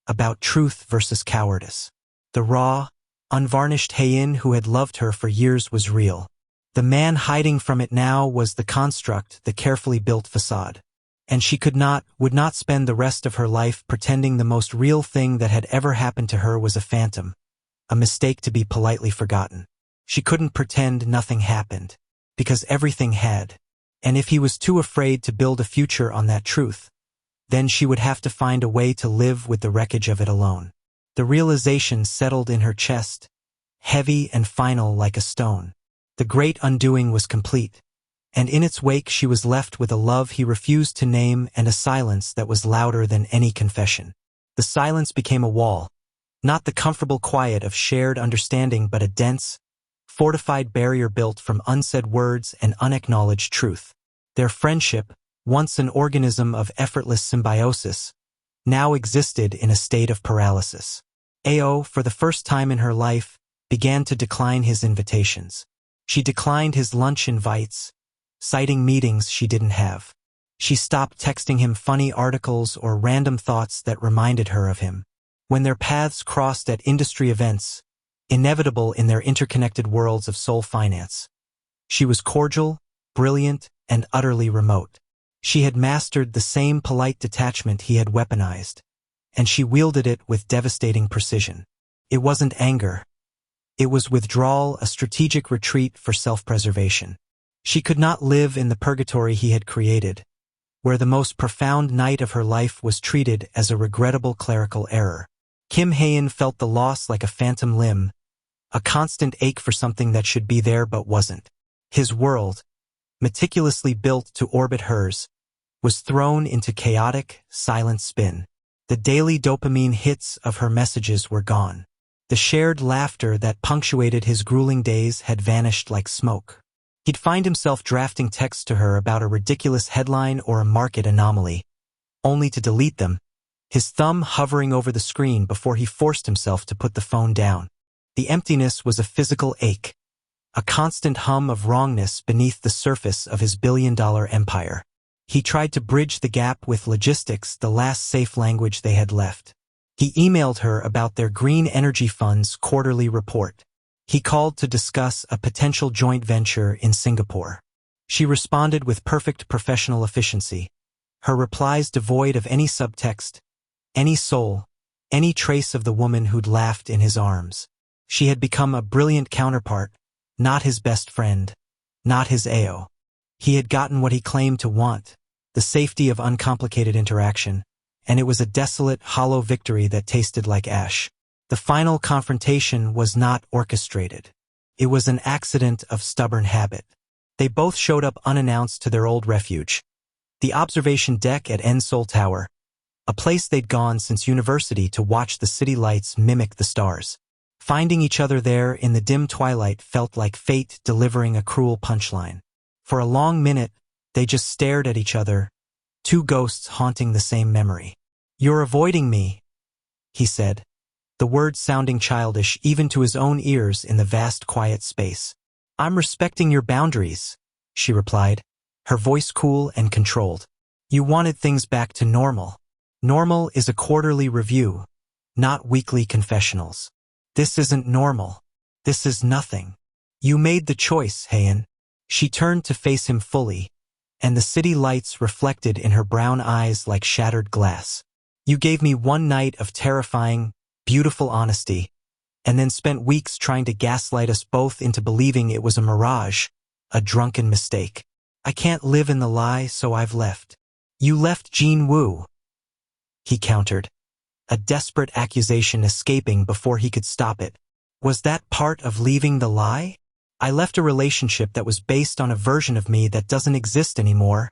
about truth versus cowardice. The raw, unvarnished Hae-In who had loved her for years was real. The man hiding from it now was the construct, the carefully built facade. And she would not spend the rest of her life pretending the most real thing that had ever happened to her was a phantom, a mistake to be politely forgotten. She couldn't pretend nothing happened, because everything had. And if he was too afraid to build a future on that truth, then she would have to find a way to live with the wreckage of it alone. The realization settled in her chest, heavy and final like a stone. The great undoing was complete, and in its wake she was left with a love he refused to name and a silence that was louder than any confession. The silence became a wall, not the comfortable quiet of shared understanding but a dense, fortified barrier built from unsaid words and unacknowledged truth. Their friendship, once an organism of effortless symbiosis, now existed in a state of paralysis. Ayo, for the first time in her life, began to decline his invitations. She declined his lunch invites, citing meetings she didn't have. She stopped texting him funny articles or random thoughts that reminded her of him. When their paths crossed at industry events, inevitable in their interconnected worlds of Seoul finance, she was cordial, brilliant, and utterly remote. She had mastered the same polite detachment he had weaponized, and she wielded it with devastating precision. It wasn't anger. It was withdrawal, a strategic retreat for self-preservation. She could not live in the purgatory he had created, where the most profound night of her life was treated as a regrettable clerical error. Kim Hae-In felt the loss like a phantom limb, a constant ache for something that should be there but wasn't. His world, meticulously built to orbit hers, was thrown into chaotic, silent spin. The daily dopamine hits of her messages were gone. The shared laughter that punctuated his grueling days had vanished like smoke. He'd find himself drafting texts to her about a ridiculous headline or a market anomaly, only to delete them, his thumb hovering over the screen before he forced himself to put the phone down. The emptiness was a physical ache, a constant hum of wrongness beneath the surface of his billion-dollar empire. He tried to bridge the gap with logistics, the last safe language they had left. He emailed her about their green energy fund's quarterly report. He called to discuss a potential joint venture in Singapore. She responded with perfect professional efficiency, her replies devoid of any subtext, any soul, any trace of the woman who'd laughed in his arms. She had become a brilliant counterpart, not his best friend, not his Ayo. He had gotten what he claimed to want, the safety of uncomplicated interaction, and it was a desolate, hollow victory that tasted like ash. The final confrontation was not orchestrated. It was an accident of stubborn habit. They both showed up unannounced to their old refuge, the observation deck at Seoul Tower, a place they'd gone since university to watch the city lights mimic the stars. Finding each other there in the dim twilight felt like fate delivering a cruel punchline. For a long minute, they just stared at each other, two ghosts haunting the same memory. "You're avoiding me," he said, the words sounding childish even to his own ears in the vast quiet space. "I'm respecting your boundaries," she replied, her voice cool and controlled. "You wanted things back to normal. Normal is a quarterly review, not weekly confessionals. This isn't normal. This is nothing." You made the choice, Hae-In. She turned to face him fully, and the city lights reflected in her brown eyes like shattered glass. You gave me one night of terrifying, beautiful honesty, and then spent weeks trying to gaslight us both into believing it was a mirage, a drunken mistake. I can't live in the lie, so I've left. You left Jin Woo, he countered, a desperate accusation escaping before he could stop it. Was that part of leaving the lie? I left a relationship that was based on a version of me that doesn't exist anymore,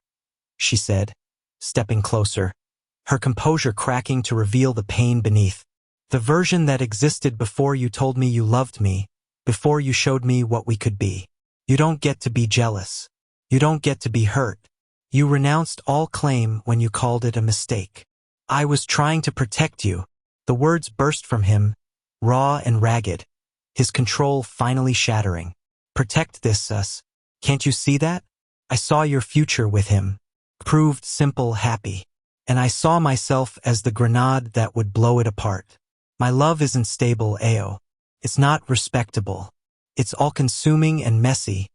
she said, stepping closer, her composure cracking to reveal the pain beneath. The version that existed before you told me you loved me, before you showed me what we could be. You don't get to be jealous. You don't get to be hurt. You renounced all claim when you called it a mistake. I was trying to protect you. The words burst from him, raw and ragged, his control finally shattering. Protect this, us. Can't you see that? I saw your future with him. Proved simple, happy. And I saw myself as the grenade that would blow it apart. My love isn't stable, Ayo. It's not respectable. It's all-consuming and messy,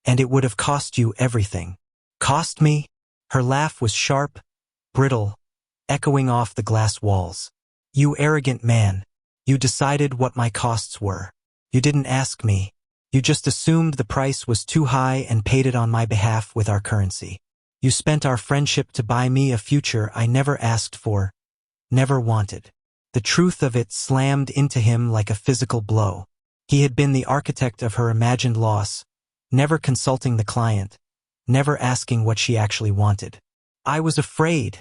and it would have cost you everything. Cost me? Her laugh was sharp, brittle, echoing off the glass walls. You arrogant man. You decided what my costs were. You didn't ask me. You just assumed the price was too high and paid it on my behalf with our currency. You spent our friendship to buy me a future I never asked for, never wanted. The truth of it slammed into him like a physical blow. He had been the architect of her imagined loss, never consulting the client, never asking what she actually wanted. I was afraid,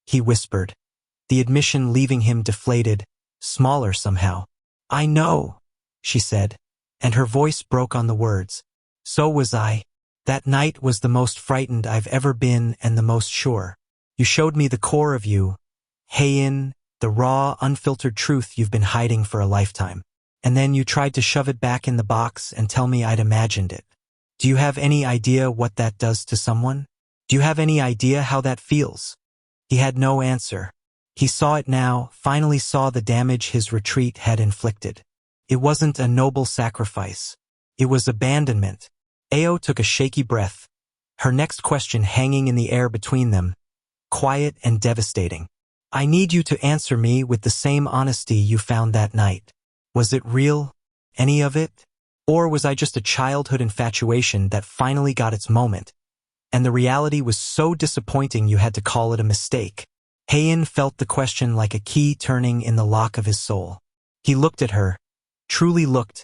he whispered, the admission leaving him deflated, smaller somehow. I know, she said, and her voice broke on the words. So was I. That night was the most frightened I've ever been and the most sure. You showed me the core of you, Hae-In, the raw, unfiltered truth you've been hiding for a lifetime. And then you tried to shove it back in the box and tell me I'd imagined it. Do you have any idea what that does to someone? Do you have any idea how that feels? He had no answer. He saw it now, finally saw the damage his retreat had inflicted. It wasn't a noble sacrifice. It was abandonment. Ayo took a shaky breath, her next question hanging in the air between them, quiet and devastating. I need you to answer me with the same honesty you found that night. Was it real? Any of it? Or was I just a childhood infatuation that finally got its moment, and the reality was so disappointing you had to call it a mistake? Hae-In felt the question like a key turning in the lock of his soul. He looked at her, truly looked,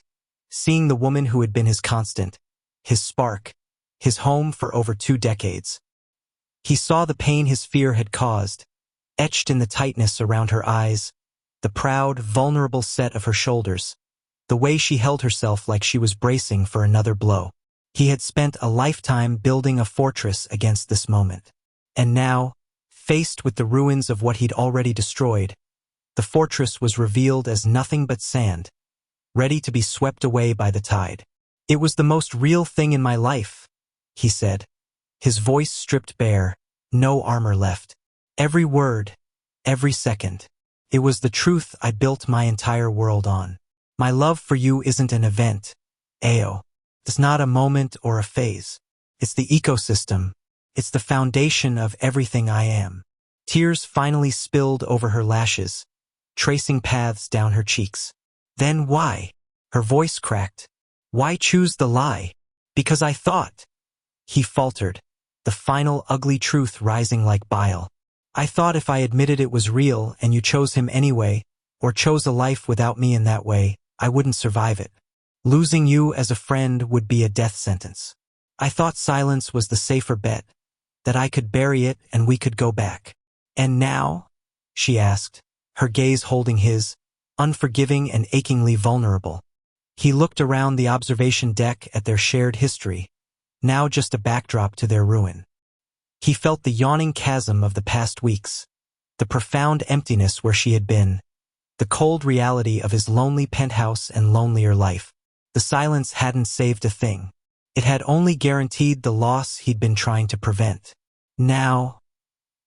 seeing the woman who had been his constant, his spark, his home for over 2 decades. He saw the pain his fear had caused, etched in the tightness around her eyes, the proud, vulnerable set of her shoulders, the way she held herself like she was bracing for another blow. He had spent a lifetime building a fortress against this moment. And now, faced with the ruins of what he'd already destroyed, the fortress was revealed as nothing but sand, ready to be swept away by the tide. It was the most real thing in my life, he said, his voice stripped bare, no armor left. Every word, every second. It was the truth I built my entire world on. My love for you isn't an event, Ayo. It's not a moment or a phase. It's the ecosystem. It's the foundation of everything I am. Tears finally spilled over her lashes, tracing paths down her cheeks. Then why? Her voice cracked. Why choose the lie? Because I thought. He faltered, the final ugly truth rising like bile. I thought if I admitted it was real and you chose him anyway, or chose a life without me in that way, I wouldn't survive it. Losing you as a friend would be a death sentence. I thought silence was the safer bet, that I could bury it and we could go back. And now? She asked, her gaze holding his, unforgiving and achingly vulnerable. He looked around the observation deck at their shared history, now just a backdrop to their ruin. He felt the yawning chasm of the past weeks, the profound emptiness where she had been, the cold reality of his lonely penthouse and lonelier life. The silence hadn't saved a thing. It had only guaranteed the loss he'd been trying to prevent. Now,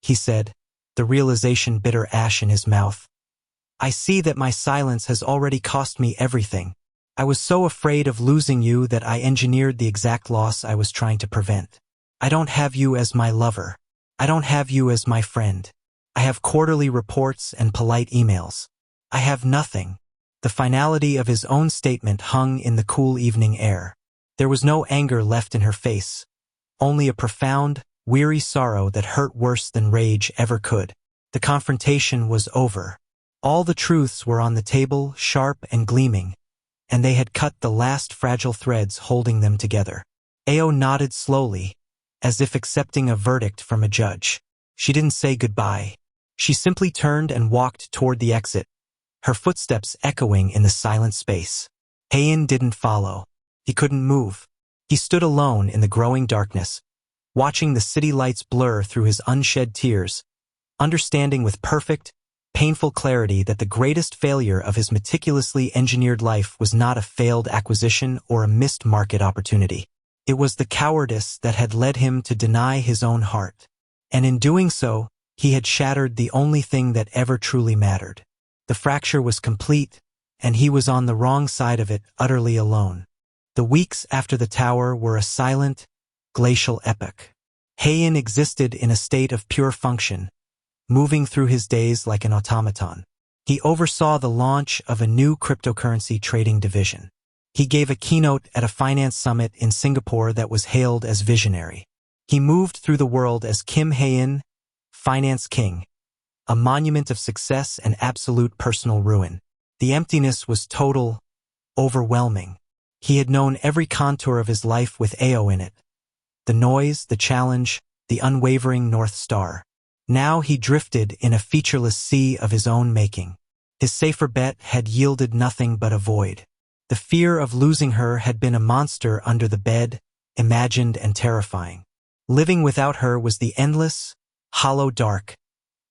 he said, the realization bitter ash in his mouth, I see that my silence has already cost me everything. I was so afraid of losing you that I engineered the exact loss I was trying to prevent. I don't have you as my lover. I don't have you as my friend. I have quarterly reports and polite emails. I have nothing. The finality of his own statement hung in the cool evening air. There was no anger left in her face, only a profound, weary sorrow that hurt worse than rage ever could. The confrontation was over. All the truths were on the table, sharp and gleaming, and they had cut the last fragile threads holding them together. Ayo nodded slowly, as if accepting a verdict from a judge. She didn't say goodbye. She simply turned and walked toward the exit, her footsteps echoing in the silent space. Hae-In didn't follow. He couldn't move. He stood alone in the growing darkness, watching the city lights blur through his unshed tears, understanding with perfect, painful clarity that the greatest failure of his meticulously engineered life was not a failed acquisition or a missed market opportunity. It was the cowardice that had led him to deny his own heart. And in doing so, he had shattered the only thing that ever truly mattered. The fracture was complete, and he was on the wrong side of it, utterly alone. The weeks after the tower were a silent, glacial epoch. Hae-In existed in a state of pure function, moving through his days like an automaton. He oversaw the launch of a new cryptocurrency trading division. He gave a keynote at a finance summit in Singapore that was hailed as visionary. He moved through the world as Kim Hae-In, Finance King, a monument of success and absolute personal ruin. The emptiness was total, overwhelming. He had known every contour of his life with Ayo in it. The noise, the challenge, the unwavering North Star. Now he drifted in a featureless sea of his own making. His safer bet had yielded nothing but a void. The fear of losing her had been a monster under the bed, imagined and terrifying. Living without her was the endless, hollow dark,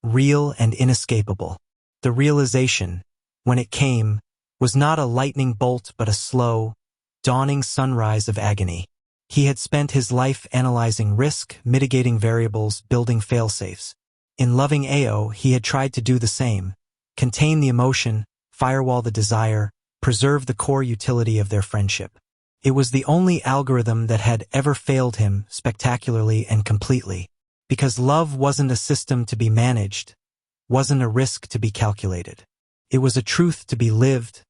real and inescapable. The realization, when it came, was not a lightning bolt but a slow, dawning sunrise of agony. He had spent his life analyzing risk, mitigating variables, building fail-safes. In loving Ayo, he had tried to do the same, contain the emotion, firewall the desire, preserve the core utility of their friendship. It was the only algorithm that had ever failed him spectacularly and completely, because love wasn't a system to be managed, wasn't a risk to be calculated. It was a truth to be lived,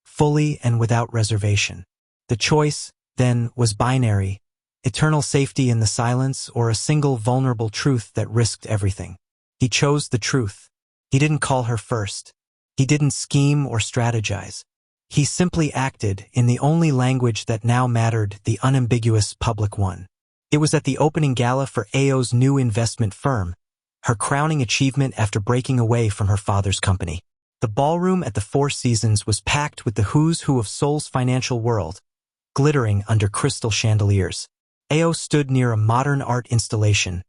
fully and without reservation. The choice, then, was binary, eternal safety in the silence or a single vulnerable truth that risked everything. He chose the truth. He didn't call her first. He didn't scheme or strategize. He simply acted in the only language that now mattered, the unambiguous public one. It was at the opening gala for Ayo's new investment firm, her crowning achievement after breaking away from her father's company. The ballroom at the Four Seasons was packed with the who's who of Seoul's financial world, glittering under crystal chandeliers. Ayo stood near a modern art installation,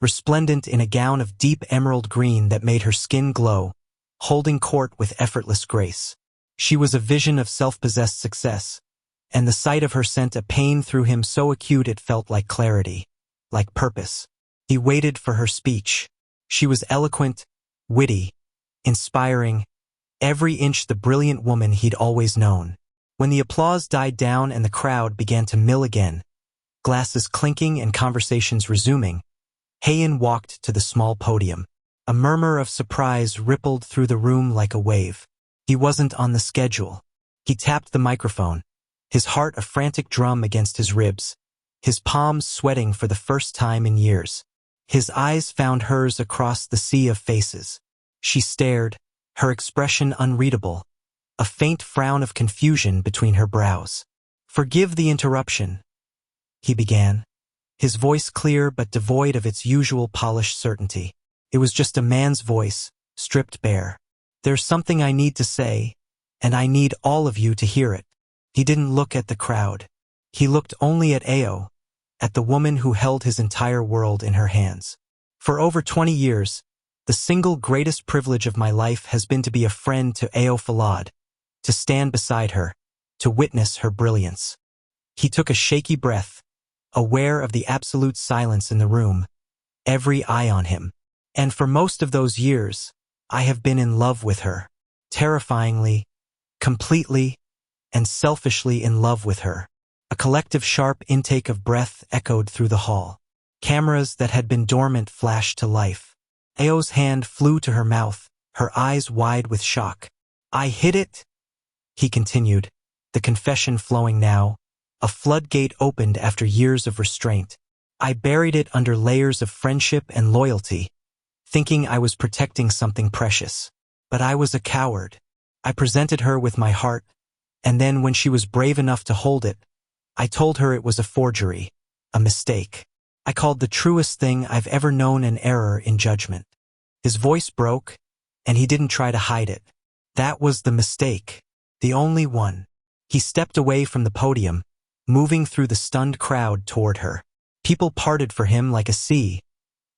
resplendent in a gown of deep emerald green that made her skin glow, holding court with effortless grace. She was a vision of self-possessed success, and the sight of her sent a pain through him so acute it felt like clarity, like purpose. He waited for her speech. She was eloquent, witty, inspiring, every inch the brilliant woman he'd always known. When the applause died down and the crowd began to mill again, glasses clinking and conversations resuming, Hae-In walked to the small podium. A murmur of surprise rippled through the room like a wave. He wasn't on the schedule. He tapped the microphone, his heart a frantic drum against his ribs, his palms sweating for the first time in years. His eyes found hers across the sea of faces. She stared, her expression unreadable, a faint frown of confusion between her brows. "Forgive the interruption," he began, his voice clear but devoid of its usual polished certainty. It was just a man's voice, stripped bare. "There's something I need to say, and I need all of you to hear it." He didn't look at the crowd. He looked only at Ayo, at the woman who held his entire world in her hands. "For over 20 years, the single greatest privilege of my life has been to be a friend to Ayo Falade, to stand beside her, to witness her brilliance." He took a shaky breath, aware of the absolute silence in the room, every eye on him. "And for most of those years, I have been in love with her. Terrifyingly, completely, and selfishly in love with her. A collective sharp intake of breath echoed through the hall. Cameras that had been dormant flashed to life. Ayo's hand flew to her mouth, her eyes wide with shock. "I hid it," he continued, the confession flowing now. A floodgate opened after years of restraint. "I buried it under layers of friendship and loyalty, thinking I was protecting something precious. But I was a coward. I presented her with my heart, and then when she was brave enough to hold it, I told her it was a forgery, a mistake. I called the truest thing I've ever known an error in judgment." His voice broke, and he didn't try to hide it. That was the mistake, the only one. He stepped away from the podium, moving through the stunned crowd toward her. People parted for him like a sea,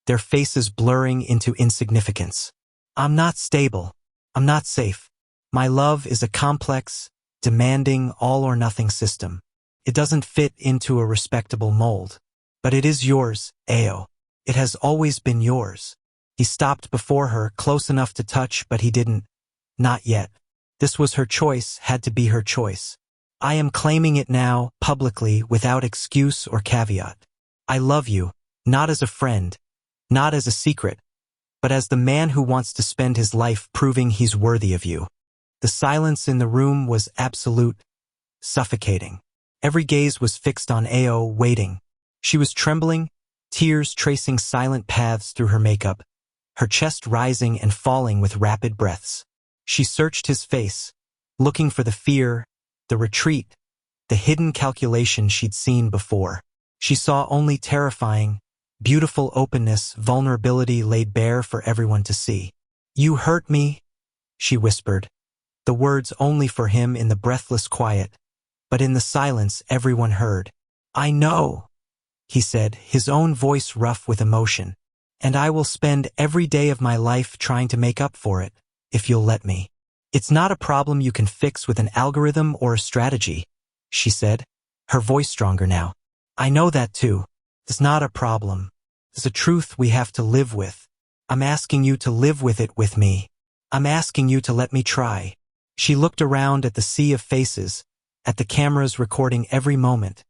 their faces blurring into insignificance. "I'm not stable. I'm not safe. My love is a complex, demanding, all-or-nothing system. It doesn't fit into a respectable mold. But it is yours, Ayo. It has always been yours." He stopped before her, close enough to touch, but he didn't. Not yet. This was her choice, had to be her choice. "I am claiming it now, publicly, without excuse or caveat. I love you, not as a friend, not as a secret, but as the man who wants to spend his life proving he's worthy of you." The silence in the room was absolute, suffocating. Every gaze was fixed on Ayo, waiting. She was trembling, tears tracing silent paths through her makeup, her chest rising and falling with rapid breaths. She searched his face, looking for the fear, the retreat, the hidden calculation she'd seen before. She saw only terrifying, beautiful openness, vulnerability laid bare for everyone to see. "You hurt me," she whispered, the words only for him in the breathless quiet, but in the silence everyone heard. "I know," he said, his own voice rough with emotion, "and I will spend every day of my life trying to make up for it, if you'll let me. It's not a problem you can fix with an algorithm or a strategy," she said, her voice stronger now. "I know that too. It's not a problem. It's a truth we have to live with. I'm asking you to live with it with me. I'm asking you to let me try." She looked around at the sea of faces, at the cameras recording every moment,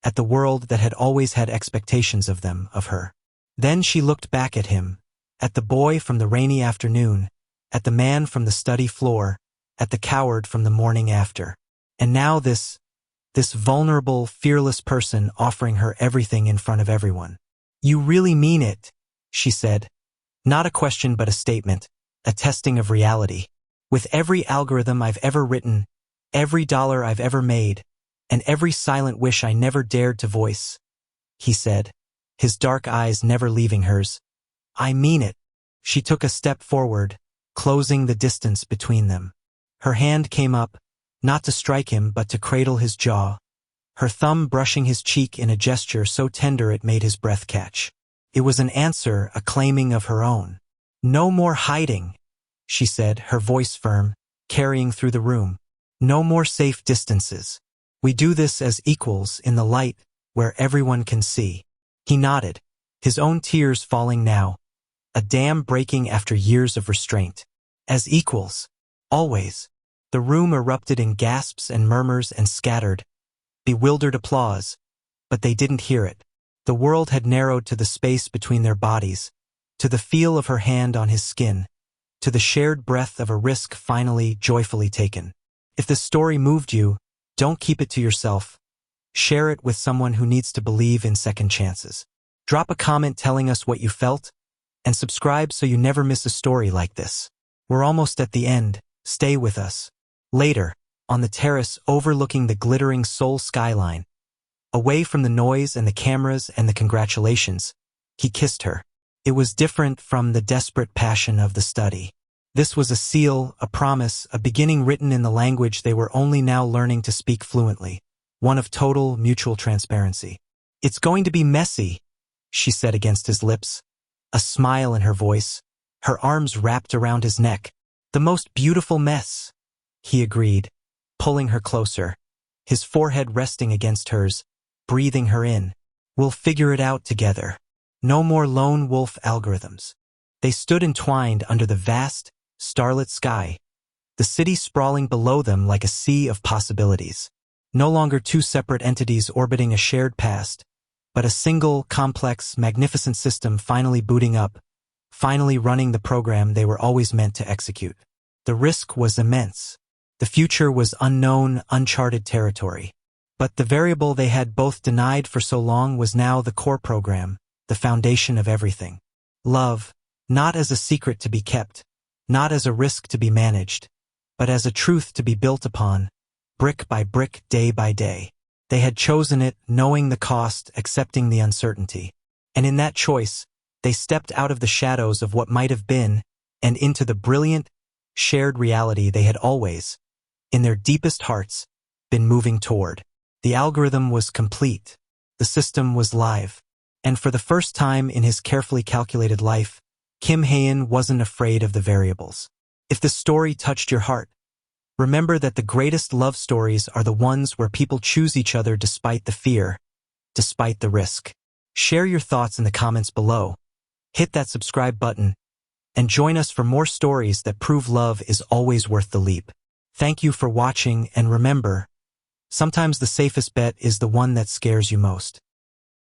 at the world that had always had expectations of them, of her. Then she looked back at him, at the boy from the rainy afternoon, at the man from the study floor, at the coward from the morning after. And now this vulnerable, fearless person offering her everything in front of everyone. "You really mean it," she said. Not a question but a statement, a testing of reality. "With every algorithm I've ever written, every dollar I've ever made, and every silent wish I never dared to voice," he said, his dark eyes never leaving hers. "I mean it." She took a step forward, closing the distance between them. Her hand came up, not to strike him but to cradle his jaw, her thumb brushing his cheek in a gesture so tender it made his breath catch. It was an answer, a claiming of her own. "No more hiding," she said, her voice firm, carrying through the room. "No more safe distances. We do this as equals in the light where everyone can see." He nodded, his own tears falling now, a dam breaking after years of restraint. "As equals. Always." The room erupted in gasps and murmurs and scattered, bewildered applause, but they didn't hear it. The world had narrowed to the space between their bodies, to the feel of her hand on his skin, to the shared breath of a risk finally, joyfully taken. If the story moved you, don't keep it to yourself. Share it with someone who needs to believe in second chances. Drop a comment telling us what you felt, and subscribe so you never miss a story like this. We're almost at the end. Stay with us. Later, on the terrace overlooking the glittering Seoul skyline, away from the noise and the cameras and the congratulations, he kissed her. It was different from the desperate passion of the study. This was a seal, a promise, a beginning written in the language they were only now learning to speak fluently, one of total mutual transparency. "It's going to be messy," she said against his lips, a smile in her voice, her arms wrapped around his neck. "The most beautiful mess," he agreed, pulling her closer, his forehead resting against hers, breathing her in. "We'll figure it out together. No more lone wolf algorithms." They stood entwined under the vast, starlit sky, the city sprawling below them like a sea of possibilities. No longer two separate entities orbiting a shared past, but a single, complex, magnificent system finally booting up, finally running the program they were always meant to execute. The risk was immense. The future was unknown, uncharted territory. But the variable they had both denied for so long was now the core program, the foundation of everything. Love, not as a secret to be kept, not as a risk to be managed, but as a truth to be built upon, brick by brick, day by day. They had chosen it, knowing the cost, accepting the uncertainty. And in that choice, they stepped out of the shadows of what might have been and into the brilliant, shared reality they had always, in their deepest hearts, been moving toward. The algorithm was complete. The system was live. And for the first time in his carefully calculated life, Kim Hae-In wasn't afraid of the variables. If the story touched your heart, remember that the greatest love stories are the ones where people choose each other despite the fear, despite the risk. Share your thoughts in the comments below. Hit that subscribe button, and join us for more stories that prove love is always worth the leap. Thank you for watching, and remember, sometimes the safest bet is the one that scares you most.